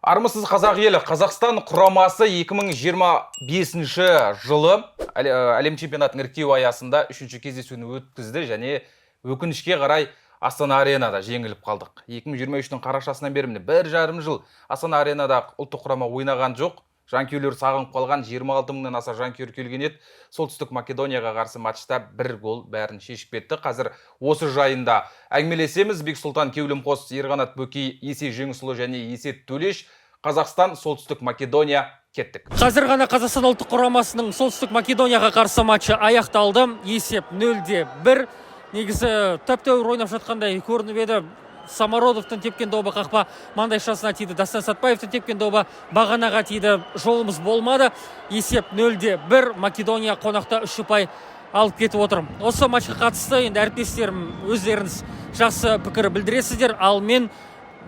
Армысыз қазақ елі, Қазақстан құрамасы 2025 жылы әлем чемпионатының іріктеу аясында 3-ші кездесуін өткізді және өкінішке қарай Астана Аренада жеңіліп қалдық. 2023-ның қарашасынан бері 1,5 жыл Астана Аренада ұлттық құрама ойнаған жоқ. Жанкүйерлер сағынып қалған 26 мыңнан аса жанкүйер келген еді. Солтүстік Македонияға қарсы матчта 1 гол бәрін шешіп кетті. Қазір осы жайында әңгімелесеміз. Бексұлтан Кеулімқос, Ерқанат Бөкей, Есей Жеңісұлы және Есет Төлеш. Қазақстан, Солтүстік Македония, кеттік. Қазір ғана Қазақстан ұлттық құрамасының Солтүстік Македонияға қарсы матчы аяқталды. Есеп 0-1. Негізі тәп-тәуір ойнап жатқандай көрініп еді. Самародовтың тепкен добы қақпа маңдайшасына тиді. Дастан Сатпаевтың тепкен добы бағанаға тиді. Жолымыз болмады. Есеп 0-1. Македония қонақта 3 ұпай алып кетіп отыр. Осы матчқа қатысты енді әріптестерім өздеріңіз жақсы пікір білдіресіздер. Ал мен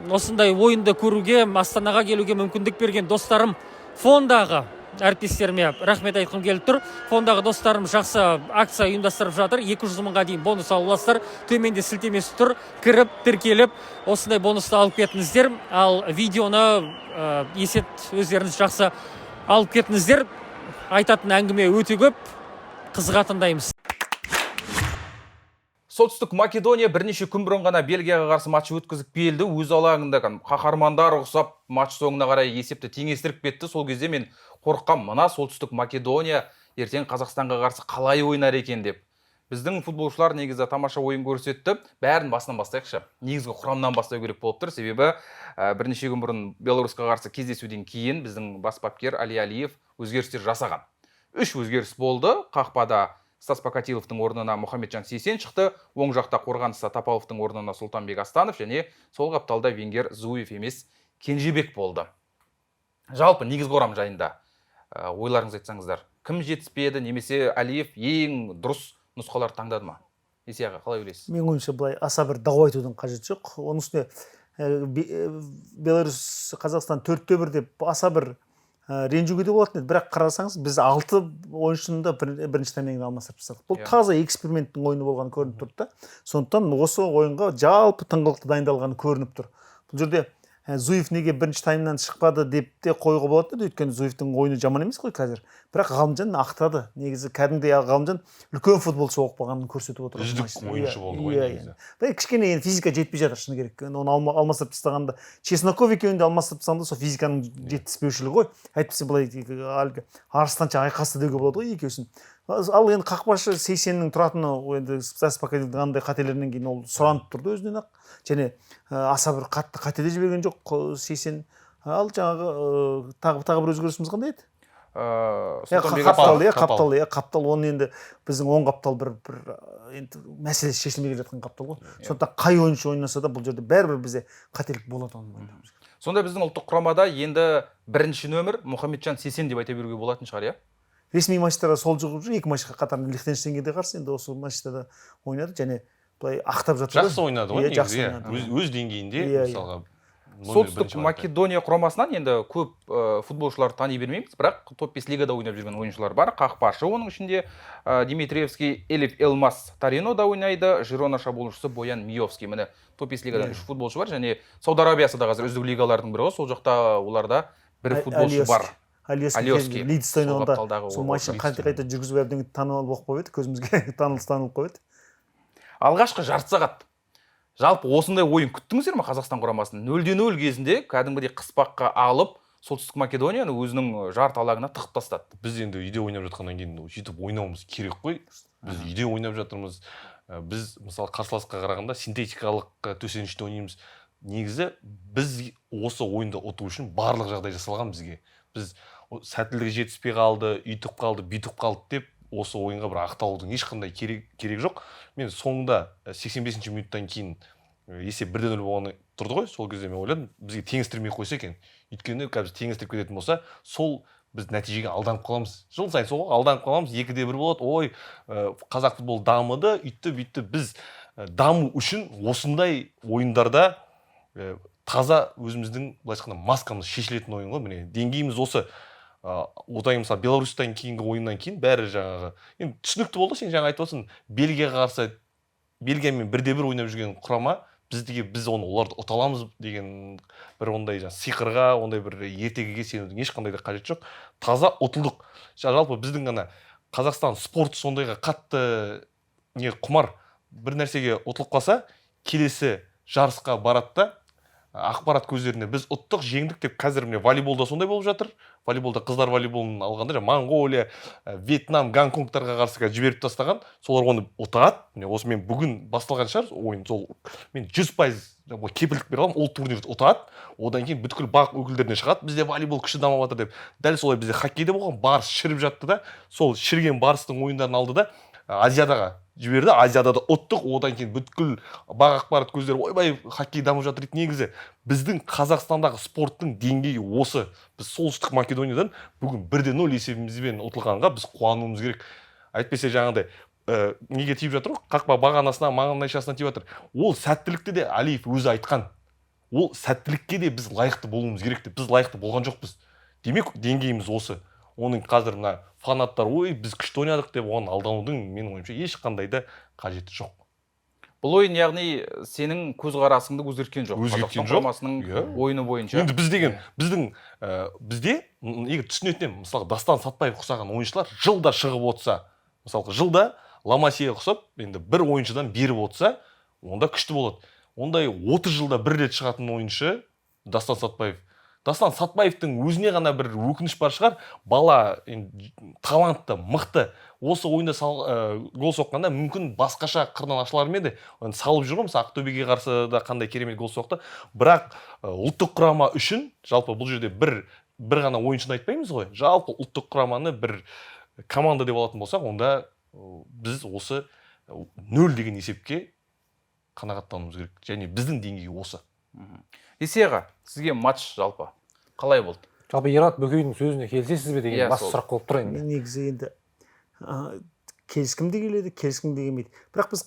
осындай ойынды көруге, Астанаға келуге мүмкіндік берген достарым фондағы әріптестеріме рахмет айтқым келіп тұр. Фондағы достарым жақсы акция ұйымдастырып жатыр. 200 мыңға дейін бонус аласыздар. Төменде сілтемесі тұр. Кіріп, тіркеліп, осындай бонусты алып кетіңіздер. Ал видеоны Есет өздеріңіз жақсы алып кетіңіздер. Айтатын әңгіме өте көп. Қызығатындаймыз. Солтүстік Македония бірнеше күн бұрын ғана Бельгияға қарсы матч өткізіп келді. Өз алаңында қаһармандар ұқсап матч соңына қарай есепті теңестіріп кетті. Сол кезде мен қорыққам, мына Солтүстік Македония ертең Қазақстанға қарсы қалай ойнар екен деп. Біздің футболшылар негізі тамаша ойын көрсетті. Бәрін басынан бастайықшы. Негізгі құрамнан бастау керек болып тұр. Себебі бірнеше күн бұрын Беларусьқа қарсы кездесуден кейін біздің бас бапкер Али Алиев өзгерістер жасаған. 3 өзгеріс болды. Қақпада Стас Покатиловтың орнына Мұхамеджан Сейсен шықты, оң жақта қорғаныста Тапаловтың орнына Сұлтанбек Астанов және сол қапталда Венгер Зуев емес Кенжебек болды. Жалпы негізгі құрам жайында ойларыңыз айтсаңыздар, кім жетіспеді, немесе Алиев ең дұрыс нұсқалар таңдады ма? Есей аға, қалай ойлайсыз? Мен ойымша былай аса бір дау айтудың қажеті жоқ. Оның үстіне Беларусь Қазақстан 4-1 деп аса бір ренжуге де болатын еді. Бірақ қарасаңыз, біз 6 ойыншыны да бірінші таймнан алмастырып тастадық. Бұл таза эксперименттің ойыны болған көрініп тұрды да. Сондықтан осы ойынға жалпы тыңғылықты дайындалғаны көрініп тұр. Бұл жерде Зуев неге бірінші таймнан шықпады деп те қоюға болады еді, өйткені Зуевтің ойыны жаман емес қой қазір. Бірақ Ғалымжан ақтады. Негізі кәдімгідей Ғалымжан үлкен футболшы болып қалғанын көрсетіп отыр. Үздік ойыншы болды ғой негізі. Кішкене физика жетпей жатыр шыны керек. Оны алмастырып тастағанда, Чесноков екеуін де алмастырып тастағанда сол физиканың жетіспеушілігі ғой. Әйтпесе былай арыстанша айқасты деуге болады ғой екеусін. Ал енді қақпашы Сейсеннің тұратыны енді Стас Покатиловтың андай қателерінен кейін ол сұранып тұрды өзінен ақ. Және аса бір қатты қате де жіберген жоқ Сейсен. Ал жаңағы тағы бір өзгерісіміз қандай еді? Қаптал оны енді біздің оң қаптал бір енді мәселесі шешілмей жатқан қаптал ғой. Сондықтан қай ойыншы ойнаса да бұл жерде бәрібір бізде қателік болады оны мойындауымыз керек. Сонда біздің ұлттық құрамада енді бірінші нөмір Мұхамеджан Сейсен деп айта беруге болатын шығар, иә? Ресми матчтарға сол жүгіп жүр, 2 матчқа қатарынан Лихтенштейнге де қарсы енді осы матчта да ойнады және былай ақтап жатыр. Жақсы ойнады ғой негізі. Өз деңгейінде мысалға Солтүстік Македония құрамасынан енді көп футболшылар тани бермейміз, бірақ топ-5 лигада ойнап жүрген ойыншылар бар. Қақпашы оның ішінде Димитриевский, Элиф Элмас Таринода ойнайды, Жирона шабуылшысы Боян Миовский. Міне топ-5 лигадан 3 футболшы бар және Сауд Арабиясы да қазір үздік лигалардың бірі ғой. Сол жақта оларда бір футболшы бар. Алиевский Лидс ойнағанда сол матчын қайта жүргізіп әбден танымал болып қойды, көзімізге танылып қойды. Алғашқы жарты сағат жалпы осындай ойын күттіңіздер ме Қазақстан құрамасын? 0-0 кезінде кәдімгідей қыспаққа алып, Солтүстік Македонияны өзінің жарты алаңына тығып тастады. Біз енді үйде ойнап жатқаннан кейін сөйтіп ойнауымыз керек қой. Біз үйде ойнап жатырмыз. Біз мысалы қарсыласқа қарағанда синтетикалық төсеніште ойнаймыз. Негізі біз осы ойынды ұту үшін барлық жағдай жасалған бізге. Біз сәттілігі жетіспей қалды, үйтіп қалды, бүйтіп қалды деп осы ойынға бір ақталудың ешқандай керек жоқ. Мен соңында 85-ші минуттан кейін есеп 1-0 болғаны тұрды ғой. Сол кезде мен ойладым, бізге теңестірмей қойса екен. Өйткені қазір теңестіріп кететін болса, сол біз нәтижеге алданып қаламыз. Жыл сайын сол алданып қаламыз, 2-1 болады. Ой, қазақ футбол дамыды, үйтті. Біз даму үшін осындай ойындарда таза өзіміздің былайша айтқанда маскамыз шешілетін ойын ғой. Міне деңгейіміз осы. Одан мысалы Беларусьтан кейінгі ойыннан кейін бәрі жаңағы енді түсінікті болды. Сен жаңа айтып отырсың, Бельгияға қарсы Бельгиямен 1-1 ойнап жүрген құрама біз оны оларды ұта аламыз деген бір ондай сиқырға, ондай бір ертегіге сенудің ешқандай да қажеті жоқ. Таза ұтылдық. Жалпы біздің ғана Қазақстан спорт сондайға қатты құмар бір нәрсеге ұтылып қалса, келесі жарысқа барады да ақпарат көздеріне біз ұттық, жеңдік деп. Қазір міне волейболда сондай болып жатыр. Волейболда қыздар волейболын алғанда Моңғолия, Вьетнам, Гонконгтарға қарсы жіберіп тастаған. Солар оны ұтады. Міне осы мен бүгін басталған шығар ойын, сол мен 100% кепілдік бере аламын, ол турнирді ұтады. Одан кейін бүткіл бақ өкілдеріне шығады. Бізде волейбол күшті дамып жатыр деп. Дәл солай бізде хоккейде болған, Барыс шіріп жатты да, сол шірген Барыстың ойындарын алды да Азиядаға жіберді. Азияда да ұттық. Одан кейін бүткіл бақ ақпарат көздері ойбай хоккей дамып жатыр дейді. Негізі біздің Қазақстандағы спорттың деңгейі осы. Біз солтүстік Македониядан бүгін 1-0 есебімізбен ұтылғанға біз қуануымыз керек. Әйтпесе жаңағыдай неге тиіп жатыр ғой, қақпа бағанасына, маңайшасына тиіп жатыр. Ол сәттілікті де Алиев өзі айтқан. Ол сәттілікке де біз лайықты болуымыз керек деп. Біз лайықты болған жоқпыз. Демек деңгейіміз осы. Оның қазір мына фанаттар ой біз күшті ойнадық деп оған алданудың менің ойымша ешқандай да қажеті жоқ. Бұл ойын яғни сенің көзқарасыңды өзгерткен жоқ. Өзгерткен жоқ. Құрамасының ойыны бойынша. Енді біз деген бізде егер түсінетін мысалы Дастан Сатпаев ұқсаған ойыншылар жылда шығып отырса, мысалы жылда Ламасия ұқсап енді бір ойыншыдан беріп отырса, онда күшті болады. Ондай 30 жылда бір рет шығатын ойыншы Дастан Сатпаев. Дастан Сатпаевтың өзіне ғана бір өкініш бар шығар, бала талантты, мықты. Осы ойында гол соққанда мүмкін басқаша қырынан ашылар ма еді. Салып жүр ғой, мысалы Ақтөбеге қарсы да қандай керемет гол соқты. Бірақ ұлттық құрама үшін жалпы бұл жерде бір ғана ойыншыны айтпаймыз ғой. Жалпы ұлттық құраманы бір команда деп алатын болсақ, онда біз осы 0 деген есепке қанағаттануымыз керек. Және біздің деңгей осы. Есеға, сізге матч жалпы қалай болды? Жалпы Ерат Бөкейдің сөзіне келісесіз бе деген басты сұрақ болып тұр енді. Негізі енді келіскім де келеді, келіскім де келмейді. Бірақ біз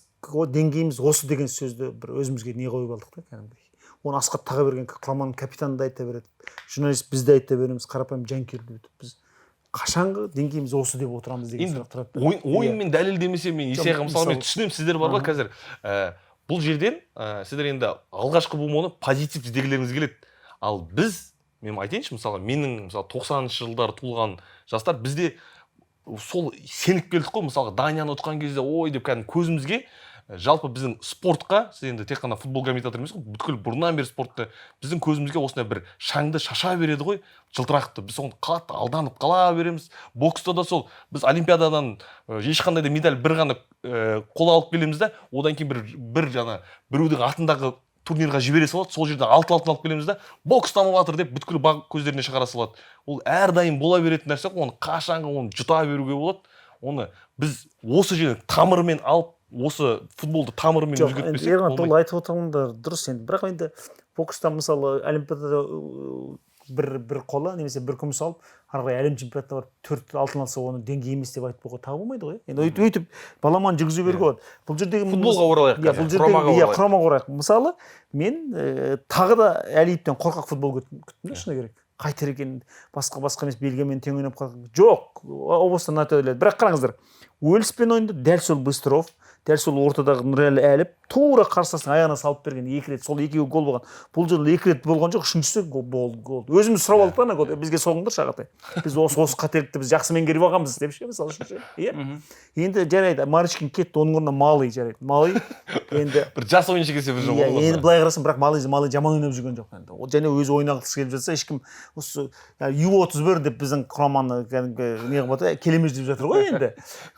деңгейіміз осы деген сөзді бір өзімізге не қойып алдық та кәдімгідей. Оны Асқат Тағаберген құраманың капитаны да айта береді. Журналист біз де айта береміз, қарапайым жанкүйер. Біз қашанғы деңгейіміз осы деп отырамыз деген сұрақ тұрады. Ойынмен дәлелдемесе мен Есеға мысалы мен түсінемін, сіздер бар ғой қазір. Бұл жерден сіздер енді алғашқы болмауны позитив іздегілеріңіз келеді. Ал біз, мен айтайыншы, мысалы менің 90-шы жылдары туылған жастар, бізде сол сеніп келдік қой, мысалға Данияны ұтқан кезде ой деп кәдімгі көзімізге жалпы біздің спортқа, сіз енді тек қана футбол комментатор емес қой, бүткіл бұрыннан бері спортты біздің көзімізге осындай бір шаңды шаша береді ғой, жылтырақты. Біз соны қатты алданып қала береміз. Бокста да сол, біз олимпиададан ешқандай да медаль бір ғана қол алып келеміз да, одан кейін біреудің атындағы турнирға жібере салады, сол жерден алтын алып келеміз да, бокс дамып жатыр деп бүткіл бақ көздеріне шығара салады. Ол әрдайым бола беретін нәрсе, оны қашанғы оны жұта беруге болады. Оны біз осы жерден тамырымен алып, осы футболды тамырымен өзгертпесек болмайды. Ол айтып отырғандар дұрыс енді. Бірақ енді бокста мысалы олимпиадада бір қола немесе бір күміс алып, ары қарай әлем чемпионатына барып 4 алтын алса, оны деңгей емес деп айтуға тағы болмайды ғой. Енді өйтіп баламаны жүргізе беруге болады. Бұл жердегі футболға оралайық. Құрамаға оралайық. Мысалы, мен тағы да Әлиевтен қорқақ футбол күттім шыны керек. Қайтер екен, басқа емес, Бельгиямен тең ойнап қалдық. Жоқ, обостан айтылады. Бірақ қараңыздар, Уэльспен ойында дәл сол Быстров, дәл сол ортадағы Нұрәлі Әліп тура қарсыластың аяғына салып берген 2 рет, сол екеуі гол болған. Бұл жолы 2 рет болған жоқ, үшіншісі гол. Өзіміз сұрап алдық ана гол. Бізге соғыңдар Шағатай. Біз осы қателікті біз жақсы меңгеріп алғанбыз деп ше, мысалы үшін. Иә. Енді жарайды, Маричкин кетті, оның орнына Малый жарайды. Малый енді бір жас ойыншы келсе бір жол болады. Енді былай қарасам, бірақ Малый жаман ойнап жүрген жоқ енді. Ол және өзі ойнағысы келіп жатса, ешкім осы U31 деп біздің құраманы не қылып келеміз деп жатыр ғой енді.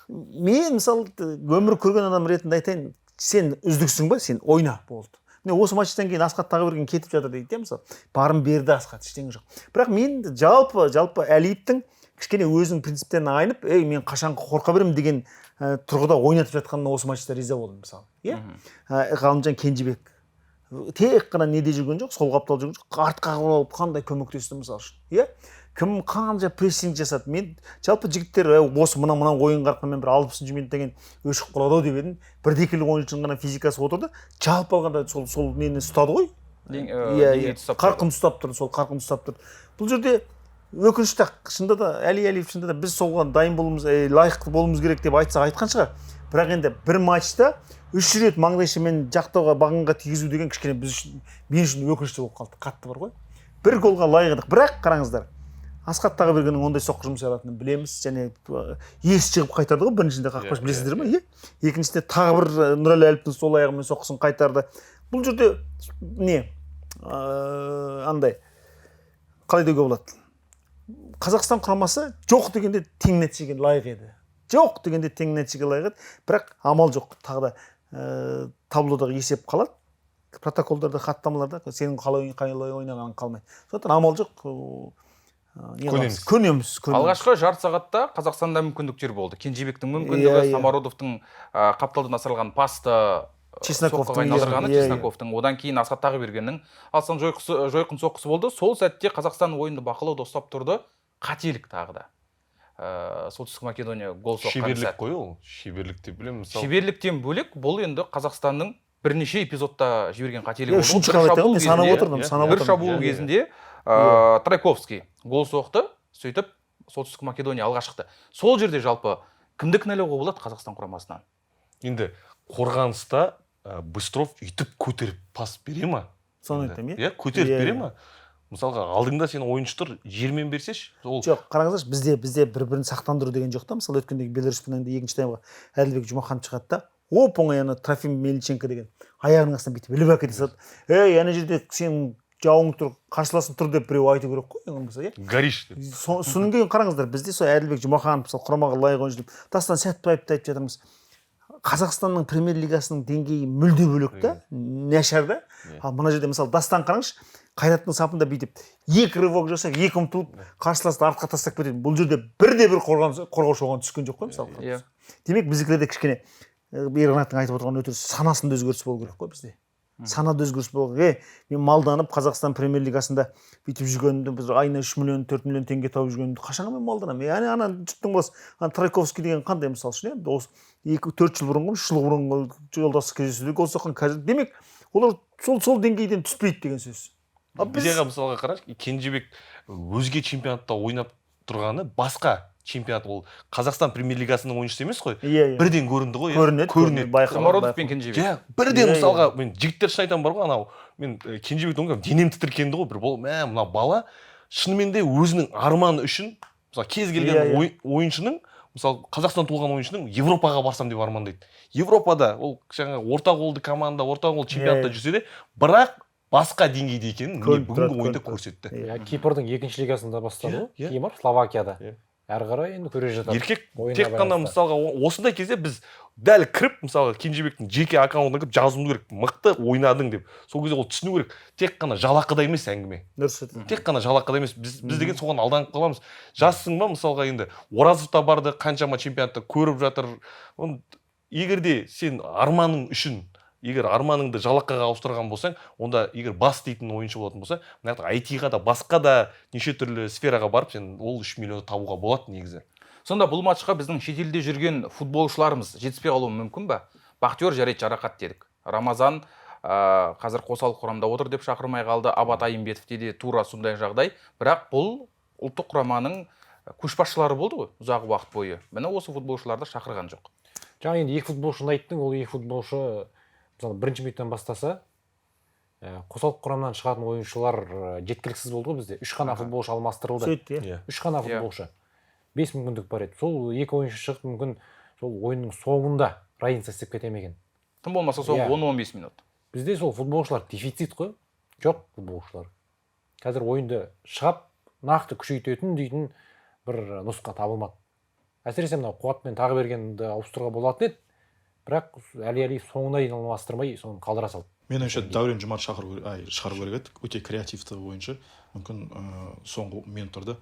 Мен мысалы өмір көрген адам ретінде айтайын, сен үздіксің ба, сен ойна болды. Міне осы матчтан кейін Асқат Тағаберген кетіп жатыр дейді, мысалы. Барын берді Асқат, ештеңе жоқ. Бірақ мен жалпы Әлиевтің кішкене өзінің принциптеріне айнып, мен қашан қорқа беремін деген тұрғыда ойнатып жатқанына осы матчта риза болдым, мысалы. Иә? Ғалымжан Кенжебек тек қана неде жүрген жоқ, сол қаптал жүрген жоқ, артқа қарап қандай көмектесті мысалы үшін. Иә? Кім қанша прессинг жасады. Мен жалпы жігіттер осы мына ойын қарқынымен бір 60-шы минутта деген өшіп қалады деп едім. Бірдекілік ойыншының ғана физикасы отырды. Жалпы алғанда сол нені ұстады ғой. Иә, қарқын ұстап тұр, сол қарқын ұстап тұр. Бұл жерде өкінішті шынында да Әлиев шынында да біз соған дайын болуымыз, лайықты болуымыз керек деп айтса айтқан шығар. Бірақ енді бір матчта үш рет маңдайшамен жақтауға бағынға тигізу деген кішкене біз үшін мен үшін өкінішті болып қалды, қатты бар ғой. Бір голға лайық едік, бірақ қараңыздар, Асхат Тағыбергеннің ондай соққы жұмсай алатынын білеміз, және есі шығып қайтарды ғой, біріншінде қақпашы, білесіздер ме? Екіншісінде тағы бір Нұрәлі Әліптің сол аяғымен соққысын қайтарды. Бұл жерде не андай қалай деуге болады, Қазақстан құрамасы жоқ дегенде тең нәтижеге лайық еді, жоқ дегенде тең нәтижеге лайық еді, бірақ амал жоқ. Тағы да таблодағы есеп қалады, протоколдарда, хаттамаларда сенің қалай ойнағанын қалмайды. Сондықтан амал жоқ, көнеміз. Алғашқы жарты сағатта Қазақстанда мүмкіндіктер болды. Кенжебектің мүмкіндігі, Самародовтың қапталдан асырылған пасты соққыға айналдырғаны, Чесноковтың, одан кейін Асхат Тағыбергеннің алсан жойқын соққысы болды. Сол сәтте Қазақстан ойынды бақылауда ұстап тұрды. Қателік тағы да. Солтүстік Македония гол соққан сәт. Шеберлік қой ол. Шеберлік деп білемін. Шеберліктен бөлек бұл енді Қазақстанның бірнеше эпизодта жіберген қателігі болды. Үшінші қабатта мен санап отырдым. Бір шабуыл кезінде Трайковский гол соқты, сөйтіп Солтүстік Македония алға шықты. Сол жерде жалпы кімді кінәлауға болады Қазақстан құрамасынан? Енді қорғаныста Быстров үйтіп көтеріп пас бере ма? Соны айтам, иә? Көтеріп бере ма? Мысалға алдыңда сен ойыншы тұр, жермен берсеш, ол жоқ, қараңыздаршы, бізде бір-бірін сақтандыру деген жоқ та. Мысалы өткендегі Беларусьпен екінші таймға Әділбек Жұмаханов шығады да, оп-оңай ана Трофим Мельниченко деген аяғының астынан бүйтіп іліп әкете салады. Ей, ана жерде сен жауың тұр, қарсыласың тұр деп біреу айту керек қой, болмаса, иә? Гориш деп. Соның кейін қараңыздар, бізде сол Әділбек Жұмаханов мысалы құрамаға лайық ойыншы деп Дастан Сәтбаевты айтып жатырмыз. Қазақстанның премьер-лигасының деңгейі мүлде бөлек та, нашар да. Ал мына жерде мысалы Дастан қараңызшы, Қайраттың сапында бүйтіп екі рывок жасап, екі ұмтылып, қарсыласты артқа тастап кетеді. Бұл жерде бірде-бір қорғаушы оған түскен жоқ қой, мысалы. Демек біздікілерде кішкене Ерғанаттың айтып отырған өте санасында өзгеріс болу керек қой бізде. Санада өзгеріс болу керек. Мен малданып Қазақстан премьер-лигасында бүйтіп жүргенімді, біз айына 3 миллион, 4 миллион теңге тауып жүргенімді қашанға мен малданамын? Яғни ана жұрттың боласы, Трайковский деген қандай мысалы үшін, енді осы 2-4 жыл бұрынғы, 3 жыл бұрынғы жолдасы кездесуде гол соққан қазір. Демек, олар сол деңгейден түспейді деген сөз. Біздегі мысалға қарашы, Кенжебек өзге чемпионатта ойнап тұрғаны басқа чемпионат, ол Қазақстан премьер-лигасының ойыншысы емес қой. Бірден көрінді ғой. Көрінеді. Самародов пен Кенжебек. Бірден мысалға мен жігіттер шын айтам бар ғой, анау мен Кенжебектің ойнап денем тітіркенді ғой, бір бол, мына бала шынымен де өзінің арманы үшін, мысалы кез келген ойыншының, мысалы Қазақстан туылған ойыншының Европаға барсам деп армандайды. Европада ол жаңа орта қолды команда, орта қол чемпионатта жүрсе де, бірақ басқа деңгейде екенін бүгінгі ойында көрсетті. Кипрдің екінші лигасында бастады ғой, Кипр, Словакияда. Әрі қарай енді көре жатады. Еркек тек қана мысалға осындай кезде біз дәл кіріп, мысалға Кенжебектің жеке аккаунтына кіріп жазуымыз керек, мықты ойнадың деп. Сол кезде ол түсіну керек. Тек қана жалақыда емес әңгіме. Тек қана жалақыда емес. Біз деген соған алданып қаламыз. Жассың ба, мысалға енді Оразов та барды, қаншама чемпионатта көріп жатыр. Егер де сен арманың үшін, егер арманыңды жалақыға ауыстырған болсаң, онда егер бас дейтін ойыншы болатын болса, IT-ға да басқа да неше түрлі сфераға барып, сен ол 3 миллионды табуға болады негізі. Сонда бұл матчқа біздің шетелде жүрген футболшыларымыз жетіспей қалуы мүмкін ба? Бақтияр жарайды жарақат дедік. Рамазан қазір қосалық құрамда отыр деп шақырмай қалды. Абат Айымбетовте де тура сондай жағдай. Бірақ бұл ұлттық құраманың көшбасшылары болды ғой ұзақ уақыт бойы. Міне осы футболшыларды шақырған жоқ. Жаңа енді екі футболшыны айттың, ол екі футболшы мысалы бірінші минуттан бастаса, қосалық құрамнан шығатын ойыншылар жеткіліксіз болды ғой бізде. 3 қана футболшы алмастырылды. 3 қана футболшы. 5 мүмкіндік бар еді. Сол екі ойыншы шығып, мүмкін сол ойынның соңында разница істеп кете ме екен. Тым болмаса соңғы 10-15 минут. Бізде сол футболшылар дефицит қой. Жоқ футболшылар. Қазір ойынды шығап, нақты күшейтетін дейтін бір нұсқа табылмады. Әсіресе мына Қуат пен Тағыбергенді ауыстыруға болатын еді. Бірақ әлі соңына дейін алмастырмай соны қалдыра салды. Меніңше Дәурен Жұмат шығару керек еді. Өте креативті ойыншы. Мүмкін соңғы минуттарда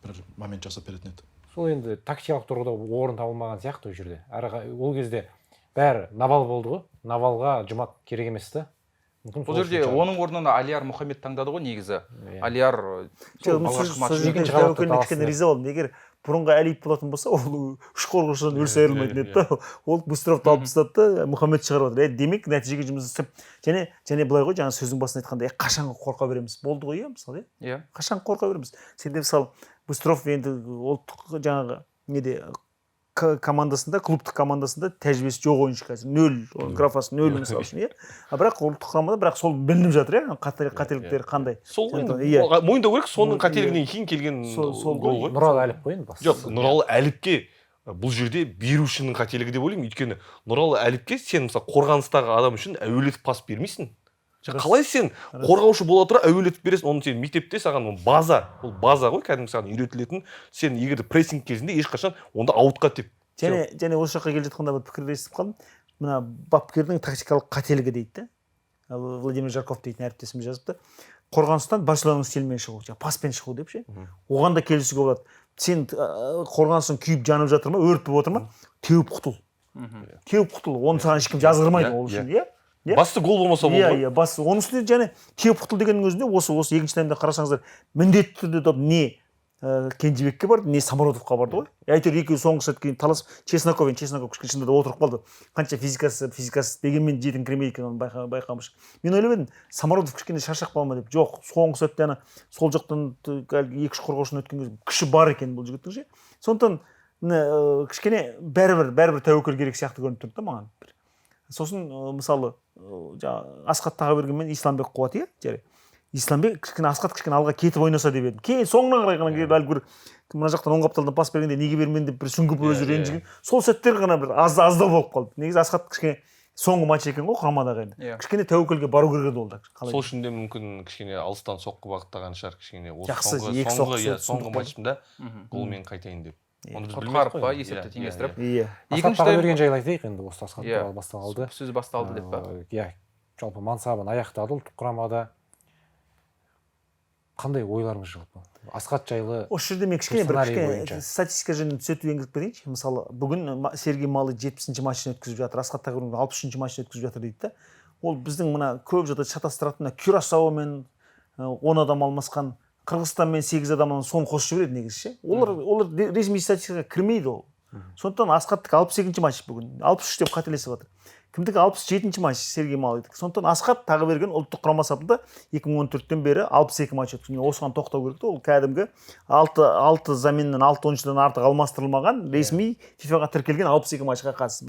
бір момент жасап беретін еді. Сол енді тактикалық тұрғыда орын табылмаған сияқты ол жерде. Ол кезде бәрі Навал болды ғой. Навалға Жұмат керек емес та. Бұл жерде оның орнына Алияр Мұхаммед таңдады ғой негізі. Алияр кішкене риза болдым. Егер бұрынғы Әлиев болатын болса, ол үш қорғаушыдан өлсе айырылмайтын еді да. Ол Быстровты алып тастады да, Мұхаммед шығарып отыр. Демек нәтижеге жұмыс істеп, және былай ғой, жаңа сөздің басында айтқанда, қашанғы қорқа береміз? Болды ғой, мысалы, қашанғы қорқа береміз? Сенде мысалы Быстров енді ұлттық жаңағы неде командасында, клубтық командасында тәжірибесі жоқ ойыншы қазір. 0, графасы 0 мысалы үшін, иә. Бірақ ұлттық құрамада бірақ сол білініп жатыр, иә, қателіктері қандай. Сол мойындау керек, соның қателігінен кейін келген гол ғой. Нұралы Әліп қой енді. Жоқ, Нұралы Әліпке бұл жерде берушінің қателігі деп ойлаймын. Өйткені Нұралы Әліпке сен мысалы қорғаныстағы адам үшін әуелетіп пас бермейсің. Қалай сен қорғаушы бола тұра әуелетіп бересің? Оны сен мектепте саған база, ол база ғой, кәдімгі саған үйретілетін. Сен егер прессинг кезінде ешқашан онда аутқа теп. Және осы жаққа келе жатқанда бір пікірді естіп қалдым. Мына бапкердің тактикалық қателігі дейді. Владимир Жарков дейтін әріптесім жазыпты. Қорғаныстан Барселонаның стилімен шығу, паспен шығу деп ше. Оған да келісуге болады. Сен қорғаныстың күйіп жанып жатыр ма, өрт болып отыр ма? Теуіп құтыл. Теуіп құтыл. Оны саған ешкім жазғырмайды ол үшін, иә? Басты гол болмаса болды ғой. Иә, басты. Оның үстіне және теуіп құтыл дегеннің өзінде осы екінші таймда қарасаңыздар, міндетті түрде не Кенжебекке барды, не Самородовқа барды ғой. Әйтеуір екеуі соңғы сәт кейін талас Чесноков кішкене да отырып қалды. Қанша физикасы дегенмен жетіңкіремейді екен, оны байқамыш. Мен ойлап едім, Самородов кішкене шаршап қалма деп. Жоқ, соңғы сәтте ана сол жақтан 2-3 қорғаушыны өткен кезде күші бар екен бұл жігіттің ше. Сондықтан кішкене бәрібір тәуекел керек сияқты көрініп тұрды да маған. Сосын мысалы Асқат Тағыбергенмен Исламбек Қуат, иә, жарайды. Исламбек Асқат кішкене алға кетіп ойнаса деп едім. Кейін соңынан қарай ғана келіп әлгі мына жақтан оң қапталдан пас бергенде неге бермедім деп бір сүңгіп өзі ренжіген. Сол сәттер ғана бір аздау болып қалды. Негізі Асқат кішкене соңғы матч екен ғой құрамадағы енді. Кішкене тәуекелге бару керек еді ол да. Сол үшін де мүмкін кішкене алыстан соққы бағыттаған шығар, кішкене соңғы матчында голмен қайтайын деп. Құтқарып па, есепті теңестіріп. Асқат Тағыберген жайлы айтайық енді, осы Асқат туралы басталды. Сөз басталды деп па. Иә, жалпы мансабын аяқтады ұлттық құрамада. Қандай ойларыңыз жалпы? Асқат жайлы осы жерде мен кішкене статистика жөнінен түзету енгізіп берейінші. Мысалы, бүгін Сергей Малый 70-ші матчын өткізіп жатыр, Асқат Тағыберген 60-ші матчын өткізіп жатыр дейді да. Ол біздің мына көп жағдайда шатастыратын Кюрасаумен 10 адам алмасқан, Қырғызстанмен 8 адамнан соны қосып жібереді негізі ше. Олар ресми статистикаға кірмейді ол. Сондықтан Асқаттікі 62-ші матч бүгін, 63 деп қателесіп жатыр. Кімдікі 67-ші матч Сергей Малыйдікі. Сондықтан Асқат Тағыберген ұлттық құрама сапында 2014-тен бері 62 матч өткізген. Осыған тоқтау керек те. Ол кәдімгі 6 заменнен 6 ойыншыдан артық алмастырылмаған ресми FIFA-ға тіркелген 62 матчқа қатысты.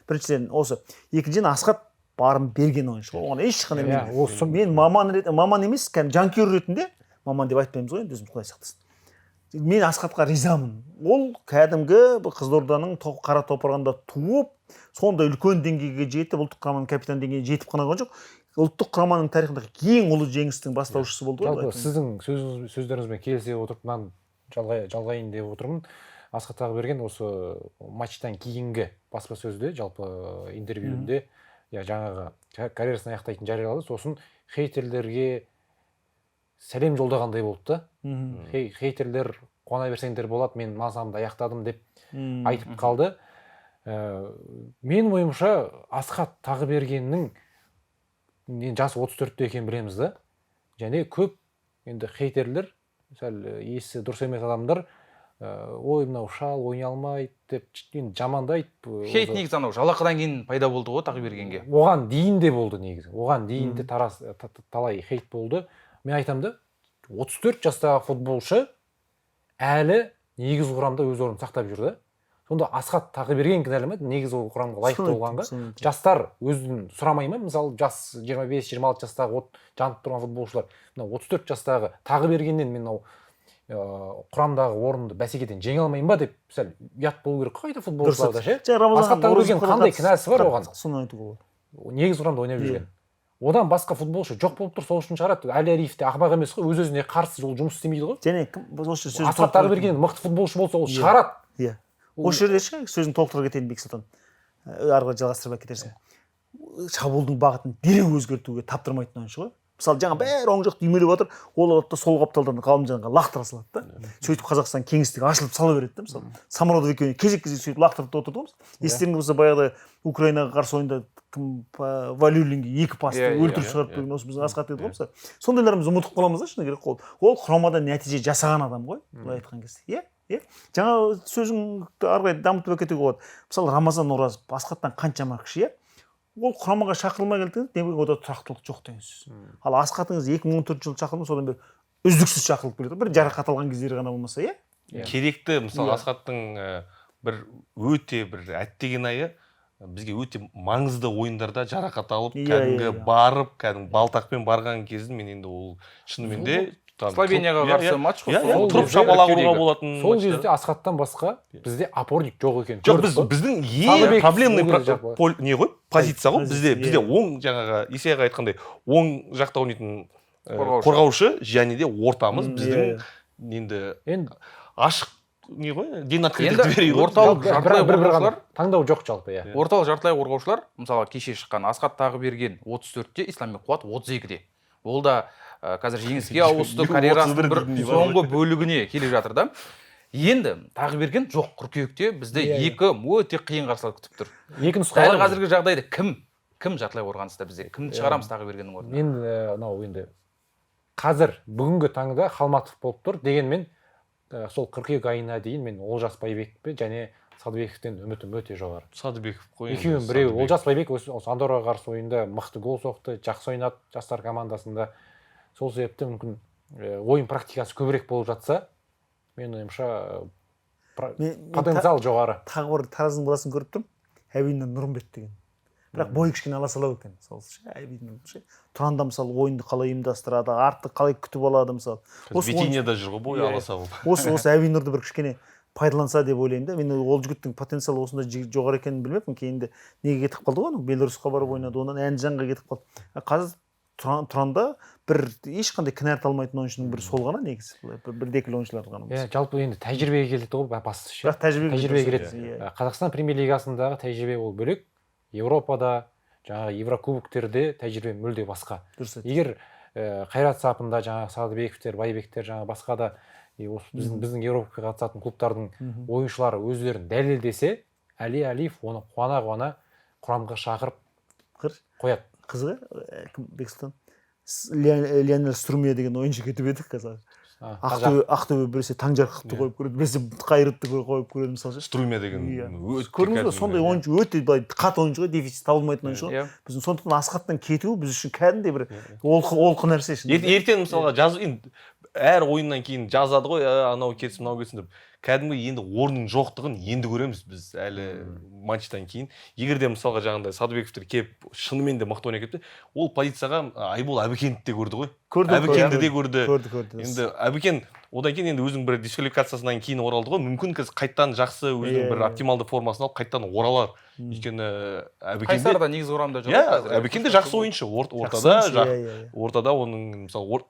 Біріншіден осы. Екіншіден Асқат барын берген ойыншы. Оған ешқандай мен маман емес, жанкүйер ретінде маман деп айтпаймыз ғой енді, өзім Құдай сақтасын. Мен Асқатқа ризамын. Ол кәдімгі Қызылорданың қара топырағында туып, сондай үлкен деңгейге жетіп, ұлттық құраманың капитан деңгейіне жетіп қана қойған жоқ. Ұлттық құраманың тарихындағы ең ұлы жеңістің бастаушысы болды ғой. Жалпы сіздің сөздеріңізбен келісе отырып, мен жалғайын деп отырмын. Асқат Тағыберген осы матчтан кейінгі баспасөзде, жалпы интервьюінде, жаңағы карьерасын аяқтайтын жариялады. Сосын хейтерлерге сәлем жолдағандай болды да. Хейтерлер қуана берсеңдер болады, мен мансабымды аяқтадым деп айтып қалды. Менің ойымша Асқат Тағыбергеннің жасы 34-те екенін білеміз да. Және көп енді хейтерлер, сәл есі дұрыс емес адамдар, ой мынау шал ойнай алмайды деп жамандайды. Хейт негізі анау жалақыдан кейін пайда болды ғой Тағыбергенге. Оған дейін де болды негізі. Оған дейін де талай хейт болды. Мен айтам да, 34 жастағы футболшы әлі негіз құрамда өз орнын сақтап жүр да. Сонда Асқат Тағыберген кінәлі ме? Негіз құрамға лайықты болғанға. Жастар өзін сұрамай ма? Мысалы, жас 25-26 жастағы жанып тұрған футболшылар, 34 жастағы Тағыбергеннен мен құрамдағы орынды бәсекеден жеңе алмайын ба деп сәл ұят болу керек қайда футболшыларда ше? Асқат Тағыберген қандай кінәсі бар оған? Негіз құрамда ойнап жүрген. Одан басқа футболшы жоқ болып тұр, сол үшін шығарады. Әли Алиев те ақымақ емес қой, өз-өзіне қарсы ол жұмыс істемейді ғой. Және Асқат Тағыберген мықты футболшы болса, ол шығарады. Иә. Осы жерде сөзін толықтыра кетейін Бексұлтан. Арғы жалғастырып кетерсің. Шабуылдың бағытын дереу өзгертуге таптырмайтын ойыншы ғой. Мысалы, жаңа бәрі оң жақты үймелеп жатыр, ол отта сол қапталдан Ғалымжанға лақтыра салады да. Сөйтіп Қазақстан кеңістігі ашылып сала береді да, мысалы. Самородов екеуіне кезек-кезек сөйтіп лақтырып отырды ғой. Естеріңізде болса, баяғыда Украинаға қарсы ойында Валюлинге 2 пасты өлтіріп шығарып берген осы біздің Асқат еді ғой мысалы. Сондайларымызды ұмытып қаламыз да, шыны керек қол. Ол құрамада нәтиже жасаған адам ғой, былай айтқан кезде. Иә? Жаңа сөзіңді ары қарай дамытып әкетуге болады. Мысалы, Рамазан Оразов Асқаттан қаншама кіші, ол құрамаға шақырылмай келдіңіз, демек ода тұрақтылық жоқ деген сөз. Ал Асқатыңыз 2014 жылы шақырылды, содан бері үздіксіз шақырылып келеді. Бір жарақат алған кездері ғана болмаса, иә? Керекті, мысалы, Асқаттың бір өте бір әттеген айы бізге өте маңызды ойындарда жарақат алып кәдімгі барып кәдімгі балтақпен барған кезін мен енді ол шынымен де Словенияға қарсы матч қой. тұрып шабалақ ұруға болатын сол кезде Асхаттан басқа бізде опорник жоқ екен. жоқ біздің ең проблемный не ғой позиция ғой бізде оң жаңағы Исаяға айтқандай оң жақта ойнайтын қорғаушы және де ортамыз біздің енді ашық не ғой ден открытый двери ғой. Орталық жартылай қорғаушылар таңдау жоқ жалпы орталық жартылай қорғаушылар мысалы кеше шыққан Асхат Тағыберген 34-те, Ислами Қуат 32-де. Ол да қазір жеңіске ауысты, карьерасының бір соңғы бөлігіне келе жатыр да. Енді Тағыберген жоқ, қыркүйекте бізді екі өте қиын қарсылық күтіп тұр. Екі нұсқа бар. Қазіргі жағдайда кім жартылай қорғаныста бізде? Кімді шығарамыз Тағыбергеннің орнына? Мен мынау енді қазір бүгінгі таңда Халматов болып тұр дегенмен сол қыркүйек айына дейін мен Олжас Байбекпе және Садыбековтен үмітім өте жоғары. Садыбеков қой. Екеуін біреу. Олжас Байбек осы Андорраға қарсы ойында мықты гол соқты, жақсы ойнады жастар командасында. Сол себепті мүмкін ойын практикасы көбірек болып жатса, мен ойымша потенциал жоғары. Тағы бір тараздың баласын көріп тұрмын. Әбиінен Нұрымбет деген. Бірақ бойы кішкене аласалау екен. Әбиінен Тұранда мысалы ойынды қалай ұйымдастырады, артты қалай күтіп алады мысалы. Витинияда жүр ғой бойы аласалау. Осы Әбиінұрды бір кішкене пайдаланса деп ойлаймын да. Мен ол жігіттің потенциалы осында жоғары екенін білмеппін. Кейін неге кетіп қалды ғой? Беларусьқа барып ойнады, онан Әнжанға кетіп қалды. Қазір Тұранда бір ешқандай кінәрт алмайтын ойыншының бір сол ғана негізі. Бірдекіл ойыншылар ғана. Жалпы енді тәжірибеге келеді ғой бастысы. Бірақ тәжірибеге келеді. Қазақстан премьер-лигасындағы тәжірибе ол бөлек. Еуропада, жаңағы Еврокубоктерде тәжірибе мүлде басқа. Егер Қайрат сапында жаңағы Садыбековтер, Байбектер, жаңағы басқа да біздің Еуропаға қатысатын клубтардың ойыншылары өздерін дәлелдесе, Әли Әлиев оны қуана-қуана құрамға шақырып қояды. Қызығы, Бексұлтан, Леонель Струмия деген ойыншы кетіп еді қазір. Ақтөбе біресе таңжарқықты қойып көреді, біресе қайрытты қойып көреді мысалы. Струмия деген көрдіңіз бе, сондай ойыншы өте қат ойыншы ғой, дефицит табылмайтын ойыншы ғой. Біздің сондықтан Асхаттан кетуі біз үшін кәдімгідей бір олқы нәрсе. Ертең мысалға әр ойыннан кейін жазады ғой, анау кетсін, мынау кетсін деп. Кәдімгі енді орнының жоқтығын енді көреміз біз әлі матчтан кейін. Егер де мысалға жаңағындай Садыбековтер келіп шынымен де мықты ойнап кетті, ол позицияға Айбол Әбікенді де көрді ғой. Әбікенді де көрді. Енді Әбікен одан кейін енді өзінің бір дисквалификациясынан кейін оралды ғой. Мүмкін қайттан жақсы өзінің бір оптималды формасын алып қайттан оралар. Өйткені Қайсарда негізгі құрамда жоқ. Әбікен де жақсы ойыншы. Ортада оның мысалы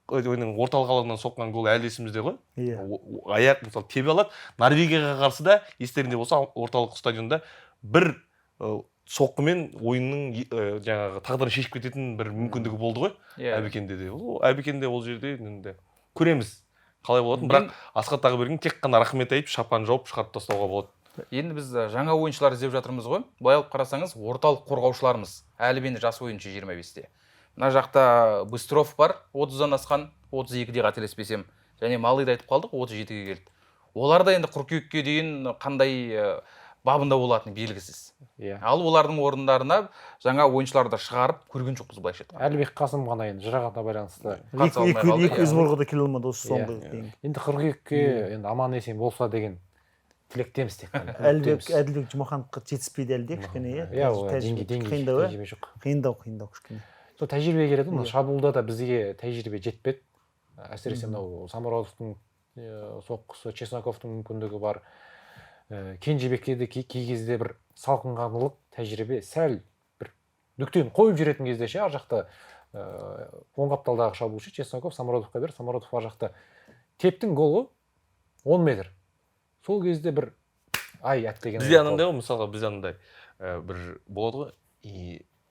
орталық алаңнан соққан гол әлі есімізде ғой. Аяқ мысалы тебе алады. Норвегияға қарсы да естерінде болса орталық стадионда бір соққымен ойынның жаңағы тағдырын шешіп кететін бір мүмкіндігі болды ғой. Әбікенде де. Әбікенде ол жерде енді көреміз қалай болатынын. Бірақ Асхат Тағыберген тек қана рахмет айтып шапан жауып шығарып тастауға болады. Енді біз жаңа ойыншылар іздеп жатырмыз ғой. Былай алып қарасаңыз, орталық қорғаушыларымыз әлі бені жас ойыншы 25-те. Мына жақта Быстров бар, 30-дан асқан, 32-де қателеспесем, және Малыйды айтып қалдық, 37-ге келді. Олар да енді қыркүйекке дейін қандай бабында болатыны белгісіз. Ал олардың орындарына жаңа ойыншыларды шығарып көрген жоқпыз былайша айтқанда. Әлібек Қасым ғана енді жарақатына байланысты. Екі Өзборғада келе алмады осы соңғы. Енді қыркүйекке енді аман есен болса деген тілектеміз тек қана. Әділбек Жұмахановқа жетіспейді әлде кішкене. Қиындау кішкене. Сол тәжірибе келеді. Мына шабуылда да бізге тәжірибе жетпеді. Әсіресе мынау Самородовтың соққысы, Чесноковтың мүмкіндігі бар. Кенжебекке де кей кезде бір салқынқандылық тәжірибе сәл бір нүктені қойып жүретін кезде ар жақта оң қапталдағы шабуылшы Чесноков Самородовқа берді. Самородов ар жақта тептің голы 10 метр. Сол кезде бір әттеген. Бізде анандай ғой, мысалға біз анандай бір болады ғой,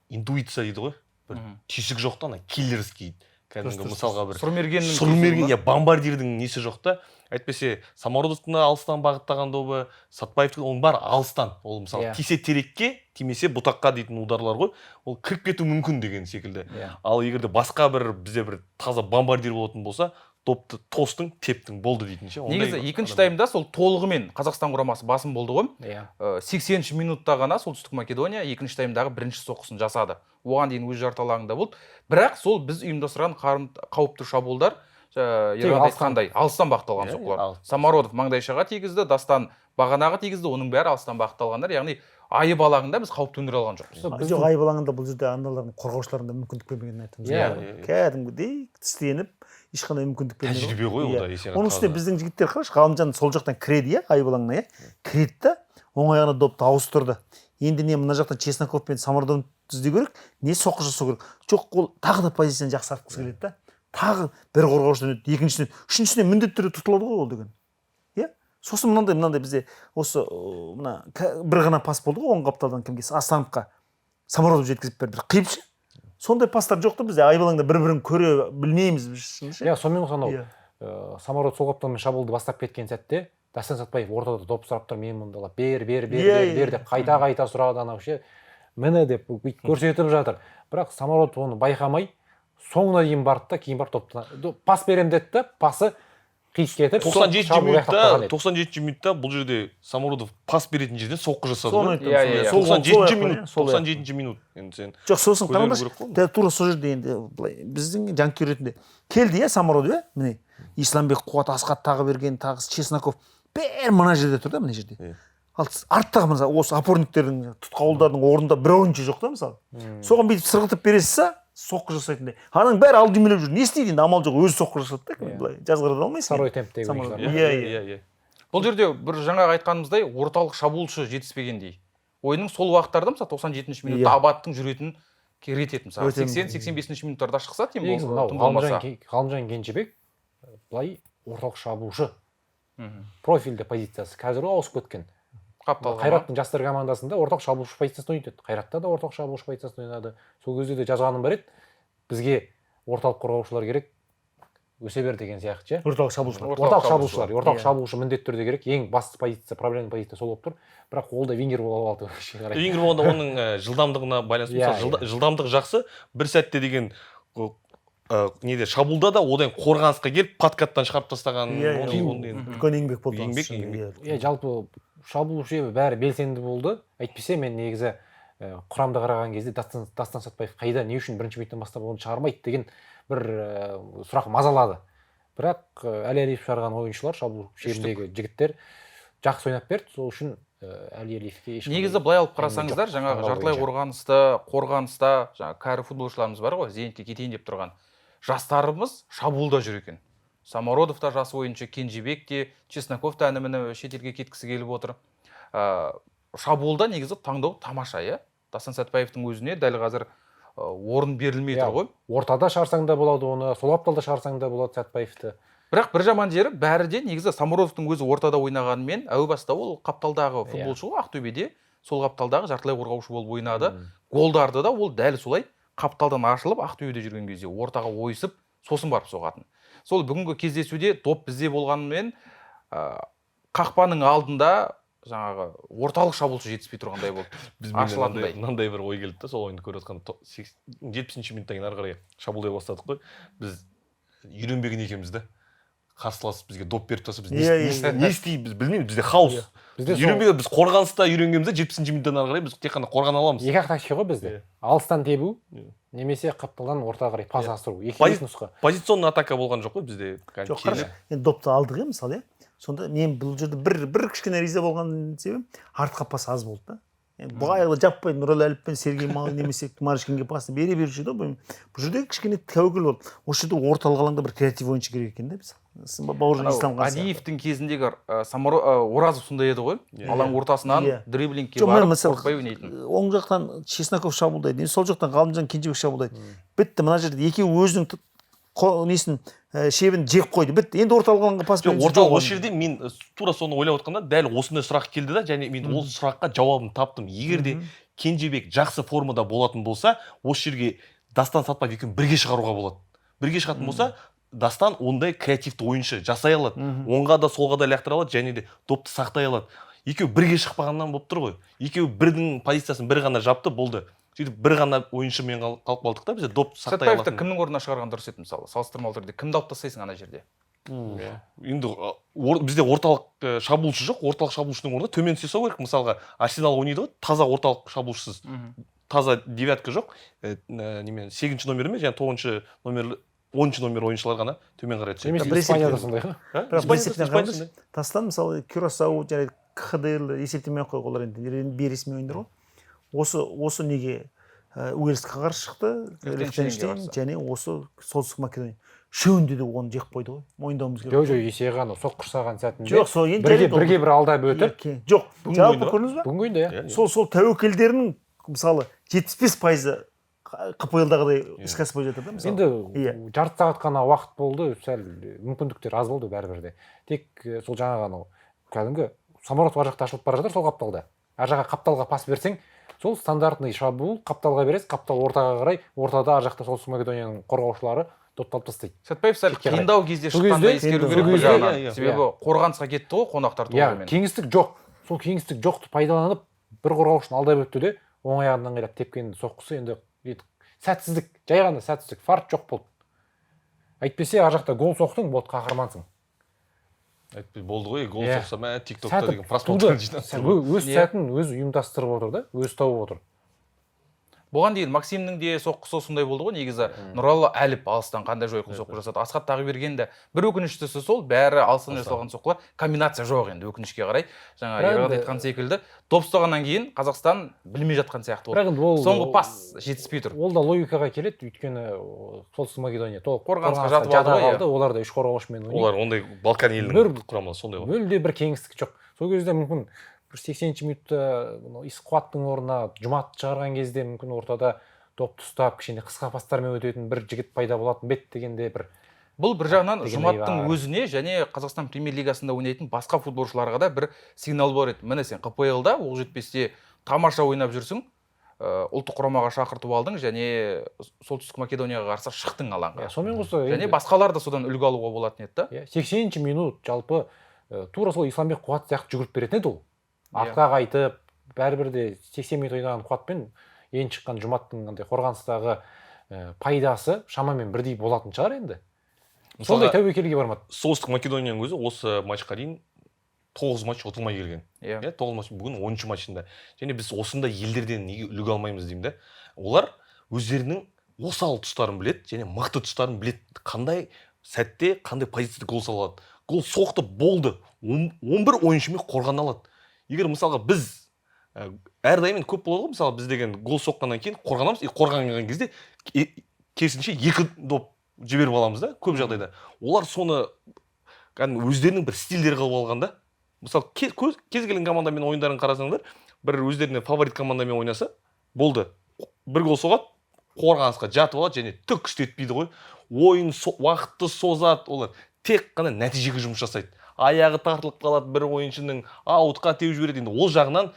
интуиция дейді ғой. Бір түйсік жоқтан киллерский кәдімгі мысалға бір Сұрмерген бомбардирдің несі жоқта. Әйтпесе Самородовтың алыстан бағыттаған добы, Сатпаевтың оның бар алыстан. Ол мысалы тисе терекке, тимесе бұтаққа дейтін ударлар ғой. Ол кіріп кету мүмкін деген секілді. Ал егерде басқа бір бізде бір таза бомбардир болатын болса, допты тостың, тептің болды дейтінше. Негізі екінші таймда сол толығымен Қазақстан құрамасы басым болды ғой. 80-ші минутта ғана Солтүстік Македония екінші таймдағы бірінші соққысын жасады. Оған дейін өз жарты алаңында болды. Бірақ сол біз ұйымдастырған қауіпті шабуылдар Ерлан айтқандай алыстан бағытталған соққылар. Самородов маңдайшаға тигізді, Дастан бағанаға тигізді, оның бәрі алыстан бағытталғандар. Яғни айып алаңында біз қауіп төндіре алған жоқпыз. Жоқ, айып алаңында бұл жерде аналардың қорғаушыларында мүмкіндік бермегенін айтамыз. Кәдімгідей тістеніп, ешқандай мүмкіндік бермеген. Тәжірибе ғой онда есен. Оның үстіне біздің жігіттер қарашы, Ғалымжан сол жақтан кіреді, айып алаңына, кіреді да, оң аяғына допты ауыстырды. Енді не мына жақтан Чесноков пен Самородовты іздеу керек, не соққы жасау керек. Жоқ, ол тағы да позицияны жақсартқысы келеді да. Тағы бір қорғаушыдан өтті, екіншісінен, үшіншісінен міндетті түрде тұтылады ғой ол деген. Сосын мынандай бізде осы мына бір ғана пас болды ғой, оң қапталдан кімге? Астановқа. Самородов жеткізіп берді. Бір қиып ше. Сондай пастар жоқ та бізде, айып алаңда бір-бірін көре білмейміз біз. Сонымен қоса Самородов сол қапталмен шабуылды бастап кеткен сәтте Дастан Сатпаев ортада доп сұрап тұр, мен мұндала бер деп қайта сұрады анау ше. Міне деп көрсетіп жатыр. Бірақ Самородов оны байқамай соңына дейін барды да, кейін барып топты пас берем деді да, пасы қиып кетіп 97 минутта бұл жерде Самородов пас беретін жерден соққы жасады. 97 минут. Жоқ, сосын қараңдаршы, тура сол жерде енді біздің жанкүйер ретінде келді Самородов, міне Исламбек Қуат Асқат тағы берген, тағы Чесноков бәрі мына жерде тұр да, мына жерде. Ал арттағы мысалы осы опорниктердің, тұтқауылдардың орнында бір ойыншы жоқ та мысалы. Соған бүйтіп сырғытып бересіз, соққы жасайтындай. Ананың бәрі алды дүмелеп жүр. Не істейді енді, амал жоқ, өзі соққы жасады да, былай жазғырып алмайсың. Сарой темптегі ойыншылар. Бұл жерде бір жаңағы айтқанымыздай орталық шабуылшы жетіспегендей. Ойынның сол уақыттарда мысалы 97 минутта Абаттың жүретін керететін мысалы 80-85 минуттарда шықса тем болмаса. Ғалымжан Кенжебек былай орталық шабуылшы. Профильді позициясы қазір ауысып кеткен. Қайраттың жастар командасында орталық шабуылшы позициясында ойнайды. Қайратта да орталық шабуылшы позициясында ойнады. Сол кезде де жазғаным бар еді. Бізге орталық қорғаушылар керек, өсе бер деген сияқты. Орталық шабуылшылар. Орталық шабуылшы міндетті түрде керек. Ең басты позиция, проблемный позиция сол болып тұр. Бірақ ол да вингер болып алды. Вингер болғанда оның жылдамдығына байланысты. Жылдамдық жақсы. Бір сәтте деген неде шабуылда да одан қорғанысқа келіп подкаттан шығарып тастаған. Үлкен еңбек болды. Жалпы шабуылшы бәрі белсенді болды. Әйтпесе мен негізі құрамда қараған кезде Дастан Сатпаев қайда, не үшін бірінші минуттан бастап оны шығармайды деген бір сұрақ мазалады. Бірақ Әлиев шығарған ойыншылар, шабуыл шебіндегі жігіттер жақсы ойнап берді. Сол үшін Әлиевке негізі былай алып қарасаңыздар, жаңағы жартылай қорғаныста жаңағы кәрі футболшыларымыз бар ғой, Зейнетке кетейін деп тұрған жастарымыз шабуылда жүр екен. Самородов та жас ойыншы, Кенжебек те, Чесноков та әні шетелге кеткісі келіп отыр. Шабуылда негізі таңдау тамаша, Дастан Сәтпаевтың өзіне дәл қазір орын берілмей тұр ғой. Ортада шығарсаң да болады оны, сол апталда шығарсаң да болады Сәтпаевты. Бірақ бір жаман жері бәрі де негізі Самородовтың өзі ортада ойнағанымен, әу баста ол қапталдағы футболшы ғой, Ақтөбеде сол қапталдағы жартылай қорғаушы болып ойнады. Голдарды да ол дәл солай қапталдан ашылып Ақтөбеде жүрген кезде ортаға ойысып, сосын барып соғатын. Сол бүгінгі кездесуде топ бізде болғанымен қақпаның алдында жаңағы орталық шабуылшы жетіспей тұрғандай болды. Ашылатындай. Мынандай бір ой келді да, сол ойынды көріп отқанда 70-ші минуттан кейін ары қарай шабуылдай бастадық қой. Біз үйренбеген екенбіз да. Қарсылас бізге доп беріп тастап, біз не істейміз, біз білмейміз, бізде хаос. Біз қорғаныста үйренгенімізде 70-ші минуттан ары қарай біз тек қана қорғана аламыз. Екі ақ тактика ғой бізде. Алыстан тебу, немесе қапталдан ортаға қарай пас астыру. Екі нұсқа. Позиционный атака болған жоқ қой бізде. Жоқ, қарашы, енді допты алдық мысалы, сонда мен бұл жерде бір кішкене риза болған себебім артқа пас аз болды да. Бұғайылы жаппай Нұралы Әліп пен Сергей немесе Марышкинге пасты бере беруші еді. Бұл жерде кішкене тәуекел болды. Осы жерде орталық алаңда бір креатив ойыншы керек екен да біз. Бауыржан Исламға. Адиевтің кезіндегі Оразов сондай еді ғой. Алаң ортасынан дриблингке барып қорықпай ойнайтын. Оң жақтан Чесноков шабуылдайды, сол жақтан Ғалымжан Кенжебек шабуылдайды. Бітті, мына жерде екеуі өзінің несін шебін жеп қойды. Бітті. Енді орталық алаңға пас беріп орталық осы жерде мен тура соны ойлап отқанда дәл осындай сұрақ келді да, және мен ол сұраққа жауабын таптым. Егер де Кенжебек жақсы формада болатын болса, осы жерге Дастан Сатпаев екеуін бірге шығаруға болады. Бірге шығатын болса, Дастан ондай креативті ойыншы жасай алады. Оңға да солға да лақтыра алады, және де допты сақтай алады. Екеуі бірге шықпағаннан болып тұр ғой. Екеуі бірдің позициясын бір ғана жапты, болды. Сөйтіп бір ғана ойыншымен қалып қалдық та, бізде доп сақтай алатын. Сәтпаевты кімнің орнына шығарған дұрыс еді мысалы, салыстырмалы түрде кімді алып тастайсың ана жерде? Енді бізде орталық шабуылшы жоқ, орталық шабуылшының орнында төмен түсесе керек. Мысалға Арсенал ойнайды ғой, таза орталық шабуылшысыз. Таза девятка жоқ. Немен 8-ші номермен және 9-ші номер 10 номер ойыншылар ғана төмен қарай түседі. немесе бір Испанияда есептен- сондай ғой. бірақ бір есептен Испания қараңызшы, тастан мысалы Кюрасау және КХДР есептемей ақ қойып, олар енді бейресми ойындар ғой. Осы неге Уэльске қарсы шықты, Лихтенштейн және осы Солтүстік Македония. Үшеуінде де оны жек қойды ғой. Мойындауымыз керек. Жоқ, есеған соққыр салған сәтінде Жоқ, сол енді бірге бір алдап өтіп, жоқ. Бүгінгі Жалпы ойында көрдіңіз ба? бүгінгі ойында иә. Сол тәуекелдерінің мысалы 75% КПЛ-дағыдай іске аспай жатыр да мысалы. Енді жарты сағат қана уақыт болды, сәл мүмкіндіктер аз болды бәрібір де. Тек сол жаңағы анау кәдімгі Самородов ар жақта ашылып бара жатыр сол қапталда. Ар жаққа қапталға пас берсең, сол стандартный шабуыл, қапталға бересіз, қаптал ортаға қарай, ортада ар жақта Солтүстік Македонияның қорғаушылары допталып тастайды. Сәтпаев сәл Шекке қарай. қиындау кезде Сол шыққанда кезде- ескеру сол керек бұл кезде- жағынан. иә, Себебі қорғанысқа кетті ғой қонақтар Иә, толығымен. кеңістік жоқ. Сол кеңістік жоқты пайдаланып, бір қорғаушыны алдап өтті де, оң аяғынан қилап тепкен соққысы енді сәтсіздік, жай ғана сәтсіздік, фарт жоқ болды. Әйтпесе ар жақта гол соқтың, болды қаһармансың. Әйтпесе болды ғой, гол Иә. соқса ма TikTokта Сәті деген просмотр жинап өз сәтін өзі ұйымдастырып отыр да, өзі тауып отыр. Бұған дейін Максимнің де соққысы сондай болды ғой негізі. Нұралы Әліп алыстан қандай жойқын соққы жасады. Асхат Тағыберген де бір өкініштісі сол, бәрі алыстан жасалған соққылар, комбинация жоқ енді өкінішке қарай. Жаңа Ерғат айтқан секілді, доп ұстағаннан кейін Қазақстан білмей жатқан сияқты Бірақ болды. енді ол Соңғы пас жетіспей тұр. Ол да логикаға келеді, өйткені Солтүстік Македония толық Қорғанысқа жатып алды ғой, иә. Олар да үш қорғаушымен ойнайды. Олар ондай Балкан елінің құрамасы сондай ғой. Мүлде бір кеңістік жоқ. Сол кезде мүмкін бір 80-ші минутта Исқуаттың орнына Жұмат шығарған кезде мүмкін ортада допты ұстап, кішкене қысқа пастармен өтетін бір жігіт пайда болатын бет дегенде бір. Бұл бір жағынан деген Жұматтың бар. өзіне және Қазақстан премьер-лигасында ойнайтын басқа футболшыларға да бір сигнал бар еді. Міне сен КПЛ-да ол жетпесте тамаша ойнап жүрсің, ұлттық құрамаға шақыртып алдың және Солтүстік Македонияға қарсы шықтың алаңға. Сонымен қоса Және басқалар да содан үлгі алуға болатын еді да. 80-ші минут жалпы тура сол Исламбек Қуат сияқты жүгіріп беретін еді ол. Артқа қайтып, бәрібір де 80 минут ойнаған Қуатпен ең шыққан Жұматтың андай қорғаныстағы пайдасы шамамен бірдей болатын шығар енді. Сондай тәуекелге бармады. Солтүстік Македонияның өзі осы матчқа дейін 9 матч ұтылмай келген. Иә. 9 матч бүгін 10-шы матчында. Және біз осындай елдерден неге үлгі алмаймыз деймін да. Олар өздерінің осал тұстарын біледі және мықты тұстарын біледі. Қандай сәтте, қандай позицияда гол сала алады. Гол соқты болды. 11 ойыншымен қорғана алады. Егер мысалға біз әрдайым көп болады ғой, мысалы біз деген гол соққаннан кейін қорғанамыз, қорғанған кезде керісінше 2 доп жіберіп аламыз да, көп жағдайда. Олар соны өздерінің бір стильдері қылып алған да. Мысалы кез келген командамен ойындарын қарасаңдар, бір өздеріне фаворит командамен ойнаса, болды. Бір гол соғады, қорғанысқа жатып алады және түк істетпейді ғой. Ойын уақытты созады, олар тек қана нәтижеге жұмыс жасайды. Аяғы тартылып қалады бір ойыншының, аутқа теуіп жібереді. Енді ол жағынан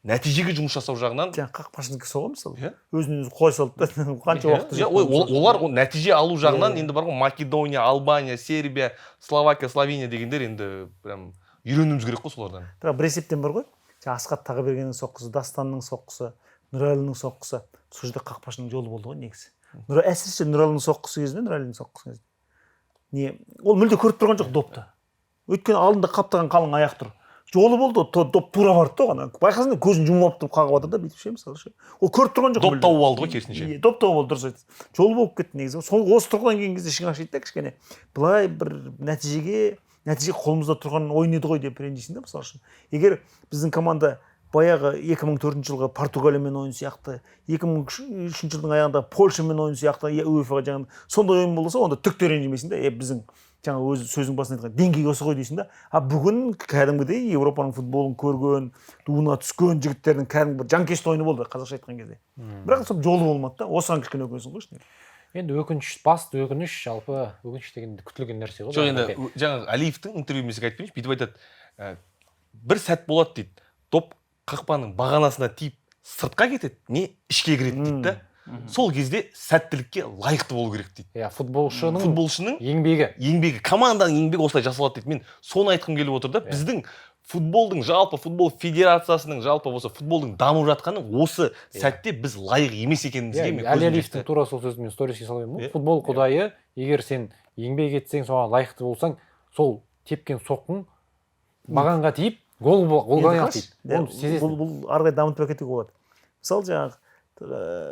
нәтижеге жұмыс жасау жағынан жаңа қақпашынікі соға мысалы. Өзін өзі қой салды да қанша уақытты олар нәтиже алу жағынан енді бар ғой Македония, Албания, Сербия, Словакия, Словения дегендер енді прям үйренуіміз керек қой солардан. бірақ бір есептен бар ғой. Жаңа Асхат Тағыбергеннің соққысы, Дастанның соққысы, Нұрәлінің соққысы, сол жерде қақпашының жолы болды ғой негізі. Әсіресе Нұрәлінің соққысы кезінде, Нұрәлінің соққысы кезінде. Не, ол мүлде көріп тұрған жоқ допты. Өйткені алдында қаптаған қалың аяқ тұр. Жолы болды, доп тура барды да оған. Байқасаң көзін жұмып алып тұрып қағып жатыр да бүйтіп ше мысалы ше. Ол көріп тұрған жоқ. Доп тауып алды ғой керісінше. Доп тауып алды, дұрыс айтасыз. Жолы болып кетті негізі. Сол осы тұрғыдан келген кезде ішің ашиды да кішкене. Былай бір нәтиже қолымызда тұрған ойын еді ғой деп ренжисің да мысалы үшін. Егер біздің команда баяғы 2004 жылғы Португалиямен ойын сияқты, 2003 жылдың аяғында Польшамен ойын сияқты, УЕФА-ға жаңағы сондай ойын болса, онда түк те ренжімейсің да. Біздің жаңа өз сөздің басында айтқан деңгей осы ғой дейсің да. Бүгін кәдімгідей Европаның футболын көрген, дуына түскен жігіттердің кәдімгі бір жанкешті ойыны болды қазақша айтқан кезде. Бірақ сол жолы болмады да. Осыған кішкене өкінесің ғой шын. Енді басты өкініш жалпы өкініш деген күтілген нәрсе ғой. Жоқ, енді жаңағы Алиевтің интервьюмізге айтпайыншы, бүйтіп айтады. Бір сәт болады дейді. Доп қақпаның бағанасына тиіп сыртқа кетеді, не ішке кіреді дейді да. Сол кезде сәттілікке лайықты болу керек дейді. Иә, футболшының еңбегі, команданың еңбегі осылай жасалады дейді. Мен соны айтқым келіп отыр да. Біздің футболдың жалпы футбол федерациясының жалпы осы футболдың дамып жатқаны осы сәтте біз лайық емес екенімізге мен көзім жетті. Алиевтің тура сол сөзін мен сториске салайын ба? Футбол құдайы, егер сен еңбек етсең, соған лайықты болсаң, сол тепкен соққың бағанға тиіп, голға айналады дейді. Бұл ары қарай дамытып әкетуге болады. Мысалы жаңағы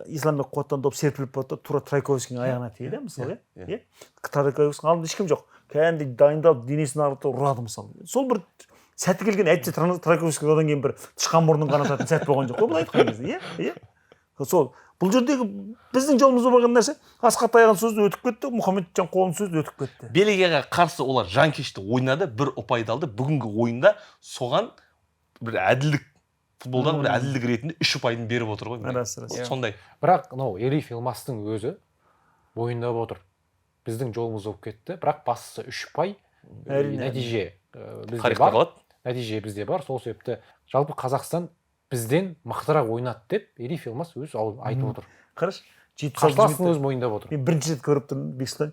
исламбек қуаттан доп серпіліп барады да тура Трайковскийдің аяғына тиеді мысалы иә Трайковскийдің алдында ешкім жоқ кәдімгідей дайындалып денесін ағытып ұрады мысалы сол бір сәті келген әйтпесе Трайковский одан кейін бір тышқан мұрнын қанататын сәт болған жоқ қой былай айтқан кезде иә сол бұл жердегі біздің жолымызда болған нәрсе Асқат аяған сөзді өтіп кетті Мұхамеджан қолын сөзді өтіп кетті Бельгияға қарсы олар жанкешті ойнады бір ұпайды алды бүгінгі ойында соған бір әділдік футболдағы бір әділдік ретінде 3 ұпайын беріп отыр ғой рас сондай бірақ мынау Элиф Илмастың өзі мойындап отыр біздің жолымыз болып кетті бірақ бастысы 3 ұпай нәтиже бізде бар нәтиже бізде бар сол себепті жалпы Қазақстан бізден мықтырақ ойнады деп Элиф Илмас өзі айтып отыр қарашы қарсыластың өзі мойындап отыр мен бірінші рет көріп тұрмын Бекстан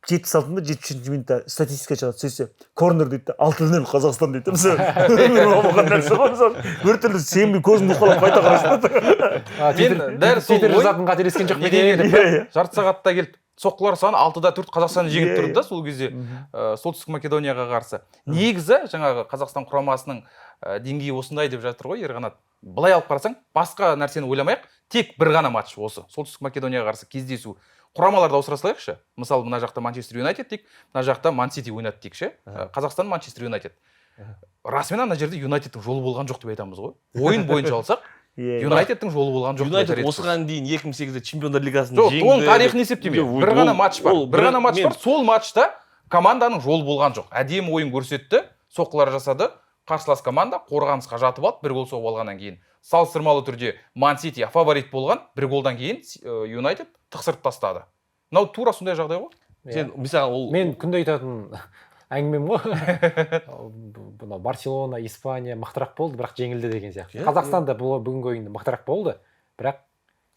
76-70 минутта статистика шығады сөйтсе корнер дейді 6-0 Қазақстан дейді мысалы біртүрлі сенбей көзімді ұсталып қайта қарайсың мен дәл сол ой жазатын қателескен жоқ жарты сағатта келді соққылар саны 6-4 Қазақстан жеңіп тұрды да сол кезде солтүстік Македонияға қарсы негізі жаңағы Қазақстан құрамасының деңгейі осындай деп жатыр ғой Ерқанат былай алып қарасаң басқа нәрсені ойламайық тек бір ғана матч осы солтүстік Македонияға қарсы кездесу құрамаларды ауыстыра салайықшы мысалы мына жақта Манчестер Юнайтед дейік мына жақта Ман Сити ойнады дейік ше Қазақстан Манчестер Юнайтед расымен ана жерде Юнайтедтің жолы болған жоқ деп айтамыз ғой ойын бойынша алсақ Юнайтедтің жолы болған жоқ Юнайтед осыған дейін 2008-де Чемпиондар Лигасын жеңді жоқ оның тарихын есептеме бір ғана матч бар сол матчта команданың жолы болған жоқ әдемі ойын көрсетті соққылар жасады қарсылас команда қорғанысқа жатып алды бір гол соғып алғаннан кейін салыстырмалы түрде Ман Сити фаворит болған бір голдан кейін Юнайтед тықсырып тастады мынау тура сондай жағдай ғой сен мысалы ол мен күнде айтатын әңгімем ғой мынау Барселона Испания мықтырақ болды бірақ жеңілді деген сияқты Қазақстан да бүгінгі ойында мықтырақ болды бірақ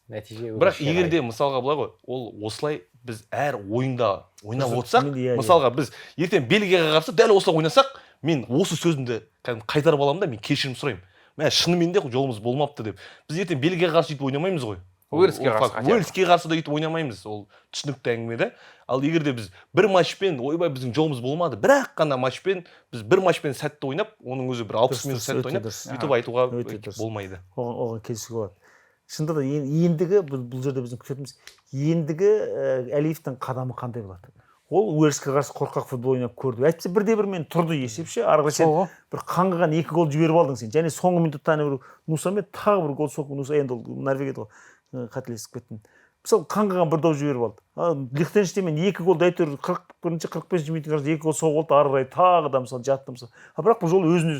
нәтиже бірақ егер де мысалға былай ғой ол осылай біз әр ойында ойнап отырсақ мысалға біз ертең Бельгияға қарсы дәл осылай ойнасақ мен осы сөзімді қайтарып аламын да мен кешірім сұраймын мә шынымен де жолымыз болмапты деп біз ертең Бельгияға қарсы өйтіп ойнамаймыз ғой Уэльске қарсы да өйтіп ойнамаймыз ол түсінікті әңгіме да ал егер де біз бір матчпен ойбай біздің жолымыз болмады бірақ қана матчпен біз бір матчпен сәтті ойнап оның өзі бір 60 минут сәтті ойнап өйтіп айтуға болмайды оған келісуге болады шынында да ендігі бұл жерде біздің күтетініміз ендігі Әлиевтің қадамы қандай болады ол Уэльске қарсы қорқақ футбол ойнап көрді әйтпесе бірде бір мен тұрды есепші ары қарай сен бір қаңғыған 2 гол жіберіп алдың сен және соңғы минутта бір Нусамен тағы бір гол соғып Нуса енді ол Норвегияда ғой қателесіп кеттім мысалы қаңғыған бір доп жіберіп алды Лихтенштейнмен 2 голды әйтеуір 41-45 минутқа 2 гол соғып алды ары қарай тағы да мысалы жатты мысалы бірақ бұл жолы өзін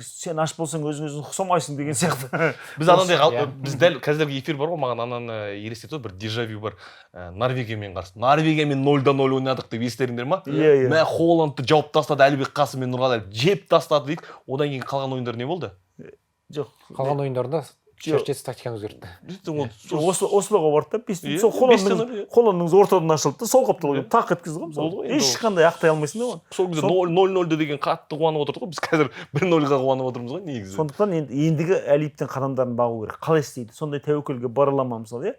сен аш болсаң өзің ұқсамайсың деген сияқты біз анандай біз дәл қазіргі эфир бар ғой маған ананы елестетіп бір дежавю бар Норвегиямен қарсы Норвегиямен 0-0 ойнадық деп естеріңдер ма мә Холландты жауып тастады Әлібек Қасым мен Нұрғалиев жеп тастады дейік одан кейін қалған ойындар не болды жоқ қалған ойындарда шерстесі тактиканы өзгертті Ослоға барды да сол Холландың ортадан ашылды да сол қаптал тақ еткізді ғой мысалы ешқандай ақтай алмайсың да оны сол кезде 0-0 деген қатты қуанып отырдық қой біз қазір 1-0-ға қуанып отырмыз ғой негізі сондықтан ендігі Әлиевтің қадамдарын бағу керек қалай істейді сондай тәуекелге бара ала ма мысалы иә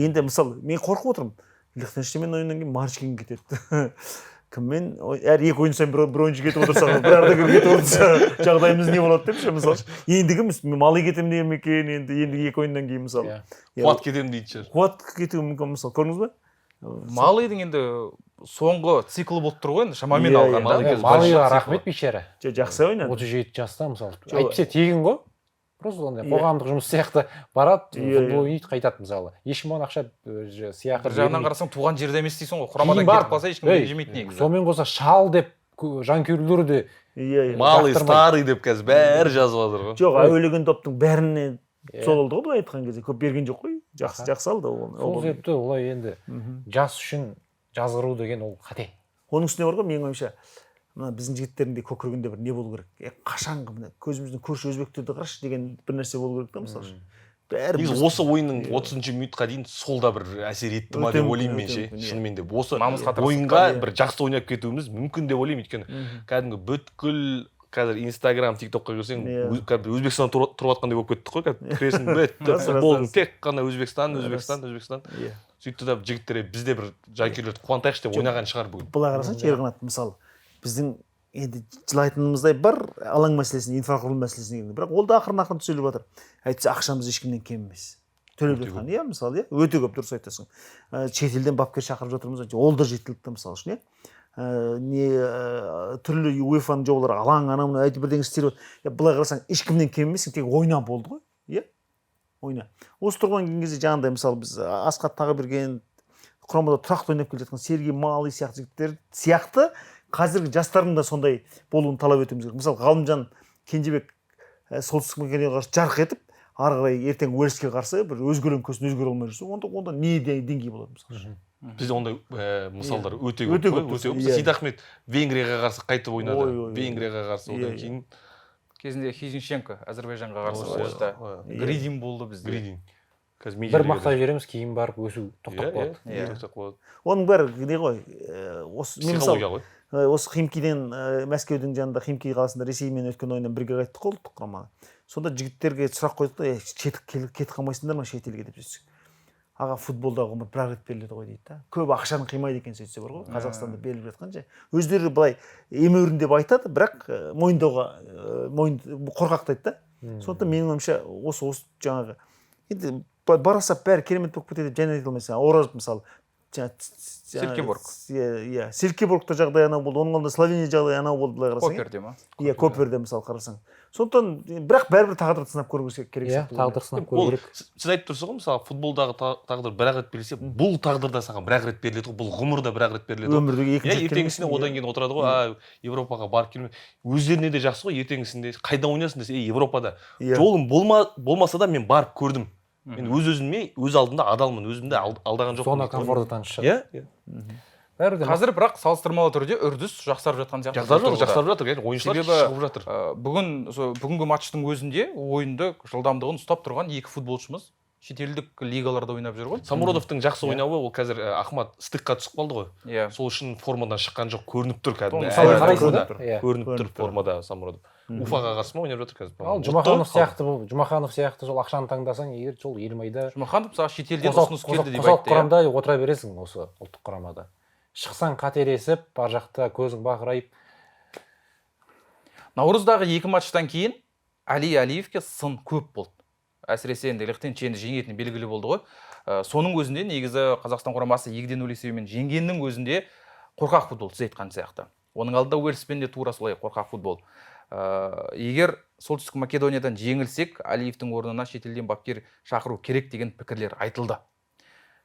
енді мысалы мен қорқып отырмын Лихтенштейнмен ойыннан кейін Марчкин кетеді кіммен әр 2 ойын сайын бір ойыншы кетіп отырса бір ардагер кетіп отырса жағдайымыз не болады деп ше мысалы ендігі малы кетемін деген ме екен енді 2 ойыннан кейін мысалы қуат кетемін дейтін шығар қуат кетуі мүмкін мысалы көрдіңіз ба Малыйдың енді соңғы циклы болып тұр ғой енді шамамен алғанда Малыйға рахмет бейшара жақсы ойнады 37 жаста мысалы әйтпесе тегін ғой просто ондай қоғамдық жұмыс сияқты барады футбол ойнайды қайтады мысалы ешкім оған ақша сыйақы бір жағынан қарасаң туған жерде емес дейсің ғой құрамадан кетіп қалса ешкім ренжімейді негізі сонымен қоса шал деп жанкүйерлер де малый старый деп қазір бәрі жазып жатыр ғой жоқ әуелеген топтың бәріне сол болды ғой былай айтқан кезде көп берген жоқ қой жақсы алды сол себепті олай енді жас үшін жазғыру деген ол қате оның үстіне бар ғой менің ойымша мына біздің жігіттердің де көкірегінде бір не болу керек қашанғы мына көзіміздің көрші өзбектерді қарашы деген бір нәрсе болу керек та мысалы бәрі негізі осы ойынның 30 минутқа дейін сол да бір әсер етті ма деп ойлаймын мен ше шынымен де осы ойынға бір жақсы ойнап кетуіміз мүмкін деп ойлаймын өйткені кәдімгі бүткіл қазір Инстаграм, ТикТокқа кірсең Өзбекстан тұрып жатқандай болып кеттік қой қазір кіресің бітті футболдың тек қана Өзбекстан сөйтті да жігіттер бізде бір жанкүйерлерді қуантайықшы деп ойнаған шығар бүгін былай қарасаңшы Ерқанат мысалы біздің енді жылайтынымыздай бар алаң мәселесіне инфрақұрылым мәселесіне бірақ ол да ақырын түзеліп жатыр әйтпесе ақшамыз ешкімнен кем емес төлеп жатқан, иә, мысалы, иә, өте көп, дұрыс айтасың. Шетелден бапкер шақырып жатырмыз, ол да жеткілікті, мысалы үшін, иә. Түрлі UEFA-ның жобалары алаң анау әйтеуір бірдеңе істеп жатыр. Былай қарасаң, ешкімнен кем емессің, тек ойна болды ғой, иә. Ойна. Осы тұрған кезде жаңағыдай мысалы біз Асқат Тағыберген құрамада тұрақты ойнап келе жатқан Сергей Малый сияқты жігіттер сияқты қазіргі жастардың да сондай болуын талап етуіміз керек. Мысалы Ғалымжан Кенжебек солтүстік Македонияға қарсы жарқ етіп, ары қарай ертең Уэльске қарсы бір өзгелең көсін өзгере алмай жүрсе, онда не деңгей болады мысалы. Бізде ондай мысалдар өте Өте көп. көп. Сейдахмет Венгрияға қарсы қайтып ойнады. Венгрияға қарсы одан кейін кезінде Хизинченко Әзербайжанға қарсы ойнады. Гридин болды бізде. Гридин. Бір мақтай жібереміз, кейін барып өсу тоқтап қалады. Оның бәрі не ғой, психология ғой. Осы Химкиден Мәскеудің жанында Химки қаласында Ресеймен өткен ойыннан бірге қайттық қой ұлттық құрамаға. Сонда жігіттерге сұрақ қойдық та, кетіп қалмайсыңдар ма шетелге деп сөйтсек. Аға, футболдағы ғұмыр бір рет беріледі ғой дейді да. Көп ақшаны қимайды екен сөйтсе бар ғой. Қазақстанда беріліп жатқанша. Өздері былай емеурін деп айтады, бірақ мойындауға қорқақтайды да. Сондықтан менің ойымша осы жаңағы енді барасап бәрі керемет болып кетеді деп және айта алмайсың. Ораз мысалы Селкеборг. Иә, Селкеборгта жағдай анау болды. Оның алдында Словения жағдай анау болды былай қарасаң. Коперде ма? Иә, Коперде мысалы қарасаң. Сондықтан бірақ бәрібір тағдырды сынап көру керек. Иә, тағдыр сынап көру керек. Сіз айтып тұрсыз ғой, мысалы футболдағы тағдыр бір-ақ рет берілсе, бұл тағдыр да саған бір-ақ рет беріледі ғой, бұл ғұмыр да бір-ақ рет беріледі ғой. Өмірдегі екінші рет ертеңгісінде одан кейін отырады ғой, Европаға барып келме. Өздеріне де жақсы ғой, ертеңгісінде қайда ойнайсың десе, Европада. Жолым болмаса да мен барып көрдім. Мен өз-өзіме, өз алдында адалмын, өзімді алдаған жоқпын. Зона комфорттан шығып. Иә. Қазір бірақ салыстырмалы түрде үрдіс жақсарып жатқан сияқты. Жақсарып жатыр, ойыншылар шығып жатыр. Бүгінгі матчтың өзінде ойынды жылдамдығын ұстап тұрған екі футболшымыз шетелдік лигаларда ойнап жүр ғой. Самуродовтың жақсы ойнауы, ол қазір Ахмат стыкқа түсіп қалды ғой. Иә. Сол үшін формадан шыққан жоқ, көрініп тұр кәдімгі. Көрініп тұр формада Самуродов. Уфаға қарсы ма ойнап жатыр қазір? Ал Жұмаханов сияқты жол ақшаны таңдасаң, егер жол Елімайда Жұмаханов мысалы шетелден ұсыныс келді деп қосалқы айтты. құрамда отыра бересің осы ұлттық құрамада. Шықсаң қателесіп, бар жақта көзің бақырайып. Наурыздағы екі матчтан кейін Али Алиевке сын көп болды. Әсіресе енді Лихтенштейнді жеңетіні белгілі болды ғой. Соның өзінде негізі Қазақстан құрамасы 2-0 есебімен жеңгеннің өзінде қорқақ футбол, сіз айтқан сияқты. Оның алдында Уэльспен де тура солай қорқақ футбол. Егер солтүстік Македониядан жеңілсек, Алиевтің орнына шетелден бапкер шақыру керек деген пікірлер айтылды.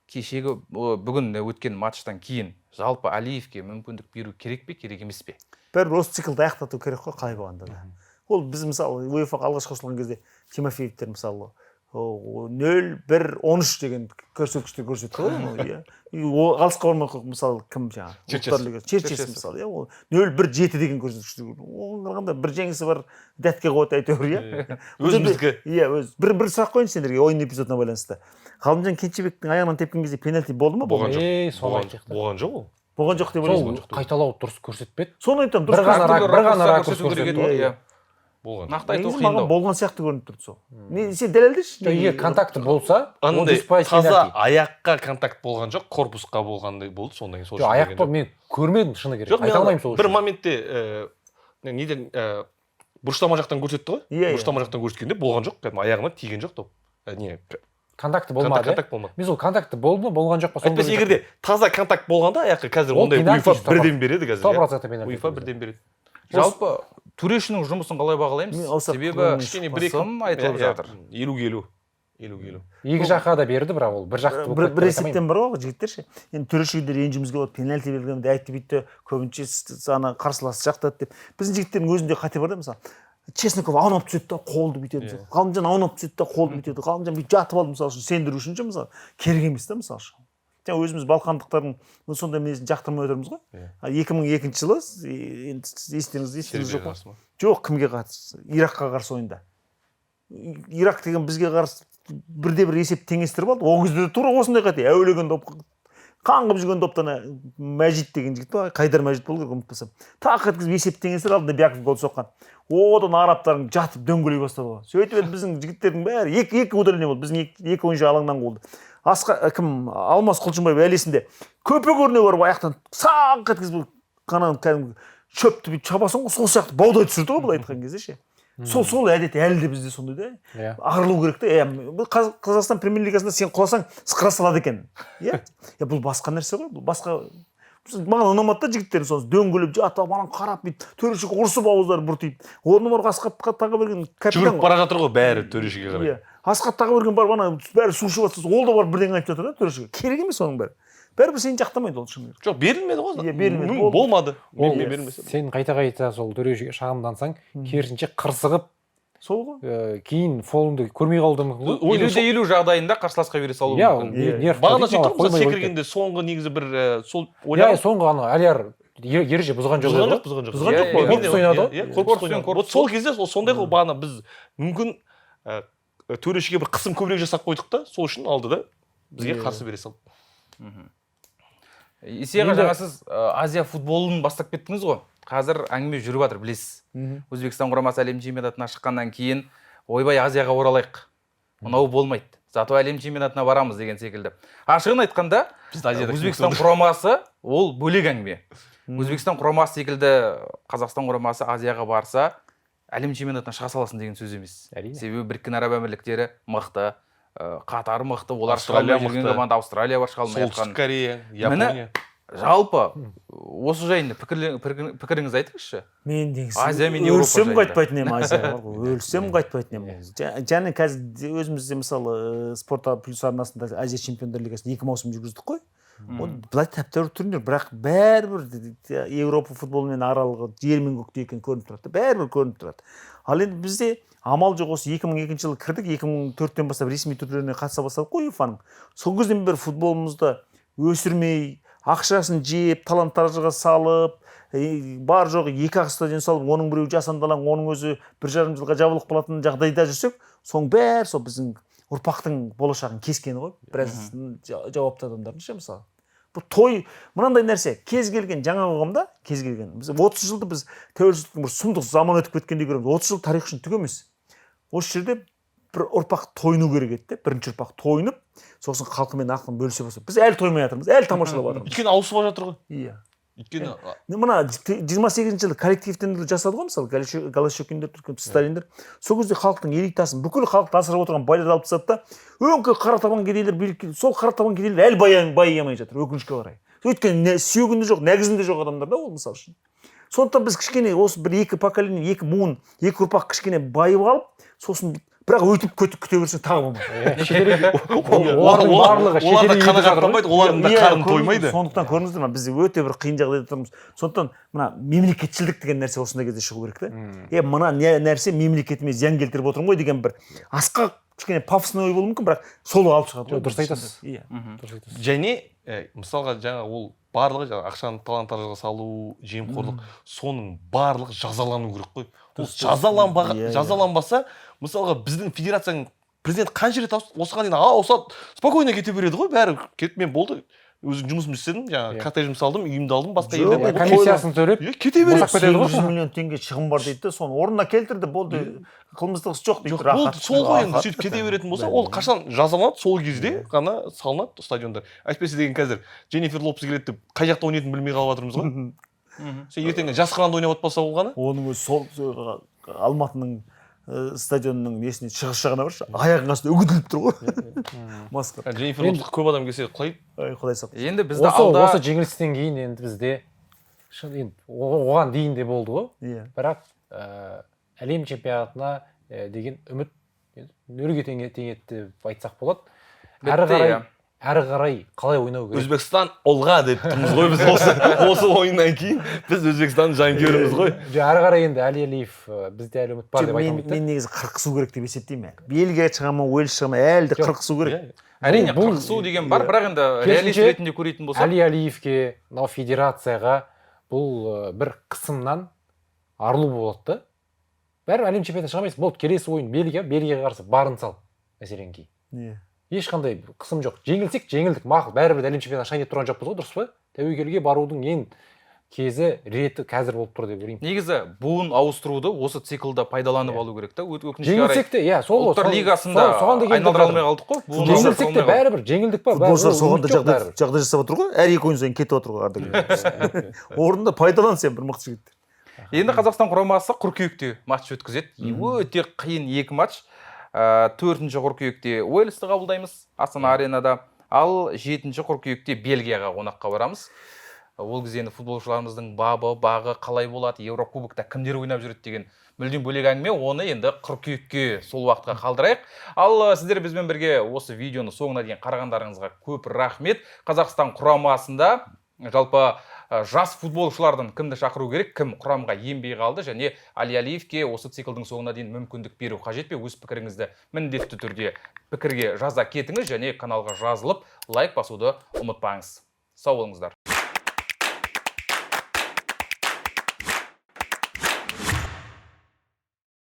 Кешегі бүгін өткен матчтан кейін жалпы Алиевке мүмкіндік беру керек пе, керек емес пе? Бәрібір осы циклды аяқтату керек қой, қалай болғанда да. Ол біз мысалы UEFA-ға алғаш қосылған кезде Тимофеевтер мысалы 0-1-13 деген көрсеткіштер көрсетті ғой. Алысқа бармай мысалы кім жаңағы Черчес мысалы, иә, ол 0-1-7 деген көрсеткіштер. Оған қарағанда бір жеңісі бар, дәтке қойды әйтеуір, иә. Өзіміздікі. Иә, бір сұрақ қойын сендерге ойын эпизодына байланысты. Ғалымжан Кенжебектің аяғынан тепкен кезде пенальти болды ма? Болған жоқ ол. Болған жоқ деп ойлайсың. Сол қайталау дұрыс көрсетпеді. Соны айтамын, бір ғана ракурс көрсетеді. Болған. Нақты айту маған қиындау. болған сияқты көрініп тұрды сол. Сен дәлелдеші. Егер контакты болса, андай таза аяққа контакт болған жоқ, корпусқа болғандай болды, сондан кейін сол үшін. Аяққа мен көрмедім, шыны керек. Айта алмаймын сол үшін. Бір моментте неден бұрыштама жақтан көрсетті ғой. Бұрыштама жақтан көрсеткенде болған жоқ, кәдімгі аяғына тиген жоқ топ. Не контакты болмады. Контакт болмады. Мен сол контакты болды ма, болған жоқ па? Айтпаса, егер де таза контакт болғанда аяққа қазір ондай UEFA бірден береді қазір. 100% пенальти. UEFA бірден береді. Жалпы төрешінің жұмысын қалай бағалаймыз? Себебі сын айтылып жатыр. 50-50. Екі жаққа да берді, бірақ ол бір жақты болып кетті. Бір есептен бар ғой жігіттер ше. Енді төрешілер ренжімізге болады, пенальти берілгенде әйтті бүйтті, көбінше ана қарсыласы жақтады деп. Біздің жігіттердің өзінде қате бар да, мысалы. Чесников аунап түседі да қолды бүйтеді. Ғалымжан аунап түседі да қолды бүйтеді. Ғалымжан бүйтіп жатып алды мысалы үшін сендіру үшін ше мысалы. Керек емес та мысалы үшін. Жаңа өзіміз балқандықтардың сондай мінезін жақтырмай отырмыз ғой. 2002 жылы естеріңіз жоқ па? Жоқ, кімге қарсы? Иракқа қарсы ойында. Ирак деген бізге қарсы бірде-бір есеп теңестіріп алды. Ол кезде тура осындай қате. Әуелеген доп, қаңғып жүрген доптан Мәжит деген жігіт бар, Қайдар Мәжит болу керек, ұмытпасам. Тақ еткізіп есеп теңестіріп алды да Бяков гол соққан. Одан арабтардың жатып дөңгелей бастады. Сөйтіп біздің жігіттердің бәрі екі удаление болды. Біздің екі ойыншы алаңнан болды. Алмас Құлшынбаев әлесінде көпе көріне барып аяқтан саңқ еткізіп қанан кәдімгі шөпті бүйтіп шабасың ғой, сол сияқты баудай түсірді ғой былай айтқан кезде ше. сол әдет әлі де бізде сондай да. Иә. Арылу керек та. Бұл Қазақстан премьер-лигасында сен құласаң сықыра салады екен. Иә. Бұл басқа нәрсе ғой. Бұл басқа маған ұнамады да жігіттер соны дөңгелеп жатып маған қарап бүйтіп төрешіге ұрсып ауыздары бұртиып. Орны бар Асқатқа тағы берген капитан. жүгіріп бара жатыр ғой бәрі төрешіге қарай. Иә. Асқат тағы берген бар ана бәрі су ішіп жатса ол да бар бірдеңе айтып жатыр да төрешіге. Керек емес оның бәрі. Бәрібір сені жақтамайды ол шын. Жоқ, берілмеді ғой. Иә, берілмеді. Болмады. Ол берілмесе. сен қайта сол төрешіге шағымдансаң, керісінше қырсығып, сол ғой. кейін фолыңды көрмей қалуы мүмкін ғой. 50-50 жағдайында қарсыласқа бере салу Иә, мүмкін. нерв. Бағана сөйттік қой, секіргенде соңғы негізі бір сол Иә, ойлаған. соңғы ана Алияр ереже бұзған жоқ. Бұзған жоқ. Бұзған жоқ. Корпус ойнады ғой. Корпус ойнады. Вот сол кезде сондай ғой бағана біз мүмкін төрешіге бір қысым көбірек жасап қойдық та, сол үшін алды да бізге қарсы бере салды. Есеға жаңа сіз Азия футболын бастап кеттіңіз ғой. Қазір әңгіме жүріп жатыр, білесіз. Өзбекстан құрамасы әлем чемпионатына шыққаннан кейін ойбай Азияға оралайық. Мынау болмайды. Зато әлем чемпионатына барамыз деген секілді. Ашығын айтқанда, Өзбекстан құрамасы ол бөлек әңгіме. Өзбекстан құрамасы секілді Қазақстан құрамасы Азияға барса, әлем чемпионатына шыға саласын деген сөз емес. Себебі Біріккен Араб Әмірліктері мықты, Қатар мықты, олар шыға алмай жүрген команда Австралия бар шыға алмай жатқан. Солтүстік Корея, Япония. Жалпы осы жайында пікіріңіз айтыңызшы. Мен Азия мен Еуропа өлсем жайында. қайтпайтын едім Азияға. Өлсем қайтпайтын едім. Және қазір өзімізде мысалы Спорт плюс арнасында Азия чемпиондар лигасын 2 маусым жүргіздік қой. Ол былай тәп-тәуір турнир, бірақ бәрібір Еуропа футболымен аралығы жер мен көктей екен көрініп тұрады. Бәрібір көрініп тұрады. Ал енді бізде амал жоқ, осы 2002 жылы кірдік, 2004-тен бастап ресми турниріне қатыса бастадық қой УЕФАның. Сол кезден бері футболымызды өсірмей, ақшасын жеп, талант-таражыға салып, бар жоқ 2 стадион салып, оның біреуі жасандалаң, оның өзі 1,5 жылға жабылып қалатын жағдайда жүрсек, соның бәрі сол біздің ұрпақтың болашағын кескені ғой. Біраз жауапты адамдардың ше мысалы. Бұл той мынандай нәрсе, кез келген жаңа қоғамда, кез келген біз 30 жылды біз тәуелсіздіктің бір сұмдық заман өтіп кеткендей көреміз. 30 жыл тарих үшін түк емес. Осы жерде бір ұрпақ тойыну керек еді. Бірінші ұрпақ тойынып, сосын халқымен ақын бөлісе бастап. Біз әлі тоймай жатырмыз, әлі тамашалап жатырмыз. Өйткені ауысып жатыр ғой. Иә. Өйткені мына 28 жылы коллективтендіру жасады ғой мысалы, Голощекиндер, Сталиндер. Сол кезде халықтың элитасын, бүкіл халықты асырап отырған байлар алып тастады да, өңкей қара табан кедейлер билікке, сол қара табан кедейлер әлі байымай жатыр, өкінішке қарай. Өйткені сүйегінде жоқ, нәгізінде жоқ адамдар да ол мысалы үшін. Сондықтан біз кішкене осы бір 2 поколение, 2 буын, 2 ұрпақ кішкене байып алып, сосын бірақ өйтіп күте берсең тағы болмайды. Олардың барлығы олар да қанағаттанбайды, олардың да қарны тоймайды. Сондықтан көрдіңіздер ме, біз өте бір қиын жағдайда тұрмыз. Сондықтан мына мемлекетшілдік деген нәрсе осындай кезде шығу керек та. Мына нәрсе мемлекетіме зиян келтіріп отырмын ғой деген бір асқақ кішкене пафосный ой болуы мүмкін, бірақ сол алып шығады. Дұрыс айтасыз. Иә. Және мысалға жаңа ол барлығы жаңа ақшаны талан-таражға салу, жемқорлық, соның барлығы жазалану керек қой. Ол жазаланбаса, мысалға біздің федерацияның президент қанша рет осыған дейін ауысады, спокойно кете береді ғой, бәрі кетіп мен болды. Өзім жұмысымды істедім, жаңа коттеджімді салдым, үйімді алдым, басқа елде комиссиясын төлеп кете береді. 800 миллион теңге шығын бар дейді, соны орнына келтірді, болды. Қылмыстық іс жоқ дейді. Болды, сол ғой енді сөйтіп кете беретін болса, ол қашан жазаланады, сол кезде ғана салынады стадиондар. Әйтпесе деген қазір Дженнифер Лопес келеді деп қай жақта ойнайтынын білмей қалып жатырмыз ғой. Сен ертең жас қалада ойнап отпаса болғаны? Оның өзі сол Алматының стадионының несіне шығыс жағына баршы, аяғың астында үгітіліп тұр ғой. Масқара. Дженнифер Лопес көп адам келсе құлайды. Құдай сақтасын. Енді бізді алда осы жеңілістен кейін енді бізде оған дейін де болды ғой. Бірақ әлем чемпионатына деген үміт нөлге тең еді деп айтсақ болады. Әрі қарай қалай ойнау керек? Өзбекстан олға деп тұрмыз ғой біз осы ойыннан кейін. Біз Өзбекстанның жанкүйеріміз ғой. Әрі қарай енді Әли Алиев бізде әлі үміт бар деп айтамын. Мен негізі қырқысу керек деп есептеймін. Бельгия шығама, Уэльс шығама, әлі де қырқысу керек. әрине қырқысу деген бар, бірақ енді реалист ретінде көретін болсақ, Әли Алиевке, мынау федерацияға бұл бір қысымнан арылу болады. Бәрі әлем чемпионатына шыға алмайсың. Болды, келесі ойын Бельгияға қарсы барын сал, мәселен кейін. Ешқандай қысым жоқ. Жеңілсек, жеңілдік, мақұл. Бәрібір әлем чемпионатына шығайын деп тұрған жоқпыз ғой, дұрыс па? Тәуекелге барудың ең кезі реті қазір болып тұр деп ойлаймын. Негізі буын ауыстыруды осы циклда пайдаланып алу керек та. Жеңілсек те, иә, сол ұлттар лигасында айналдыра алмай қалдық қой. Жеңілсек те бәрібір жеңілдік па? Футболшылар соғанда жағдай жасап отыр ғой. Әр екі ойын сайын кетіп отыр ғой ардагерлер. Орында пайдалан сен бір мықты жігіттер. Енді Қазақстан құрамасы қыркүйекте матч өткізеді. Өте қиын 2 матч. 4-ші қыркүйекте Уэльсті қабылдаймыз Астана аренада. Ал 7-ші қыркүйекте Бельгияға қонаққа барамыз. Ол кезде футболшыларымыздың бағы қалай болады, Еврокубокта кімдер ойнап жүреді деген мүлдем бөлек әңгіме. Оны енді қыркүйекке сол уақытқа қалдырайық. Ал сіздер бізбен бірге осы видеоны соңына дейін қарағандарыңызға көп рахмет. Қазақстан құрамасында жалпы жас футболшылардан кімді шақыру керек, кім құрамға енбей қалды, және Али Алиевке осы циклдың соңына дейін мүмкіндік беру қажет пе? Өз пікіріңізді міндетті түрде пікірге жаза кетіңіз, және каналға жазылып лайк басуды ұмытпаңыз. Сау болыңыздар.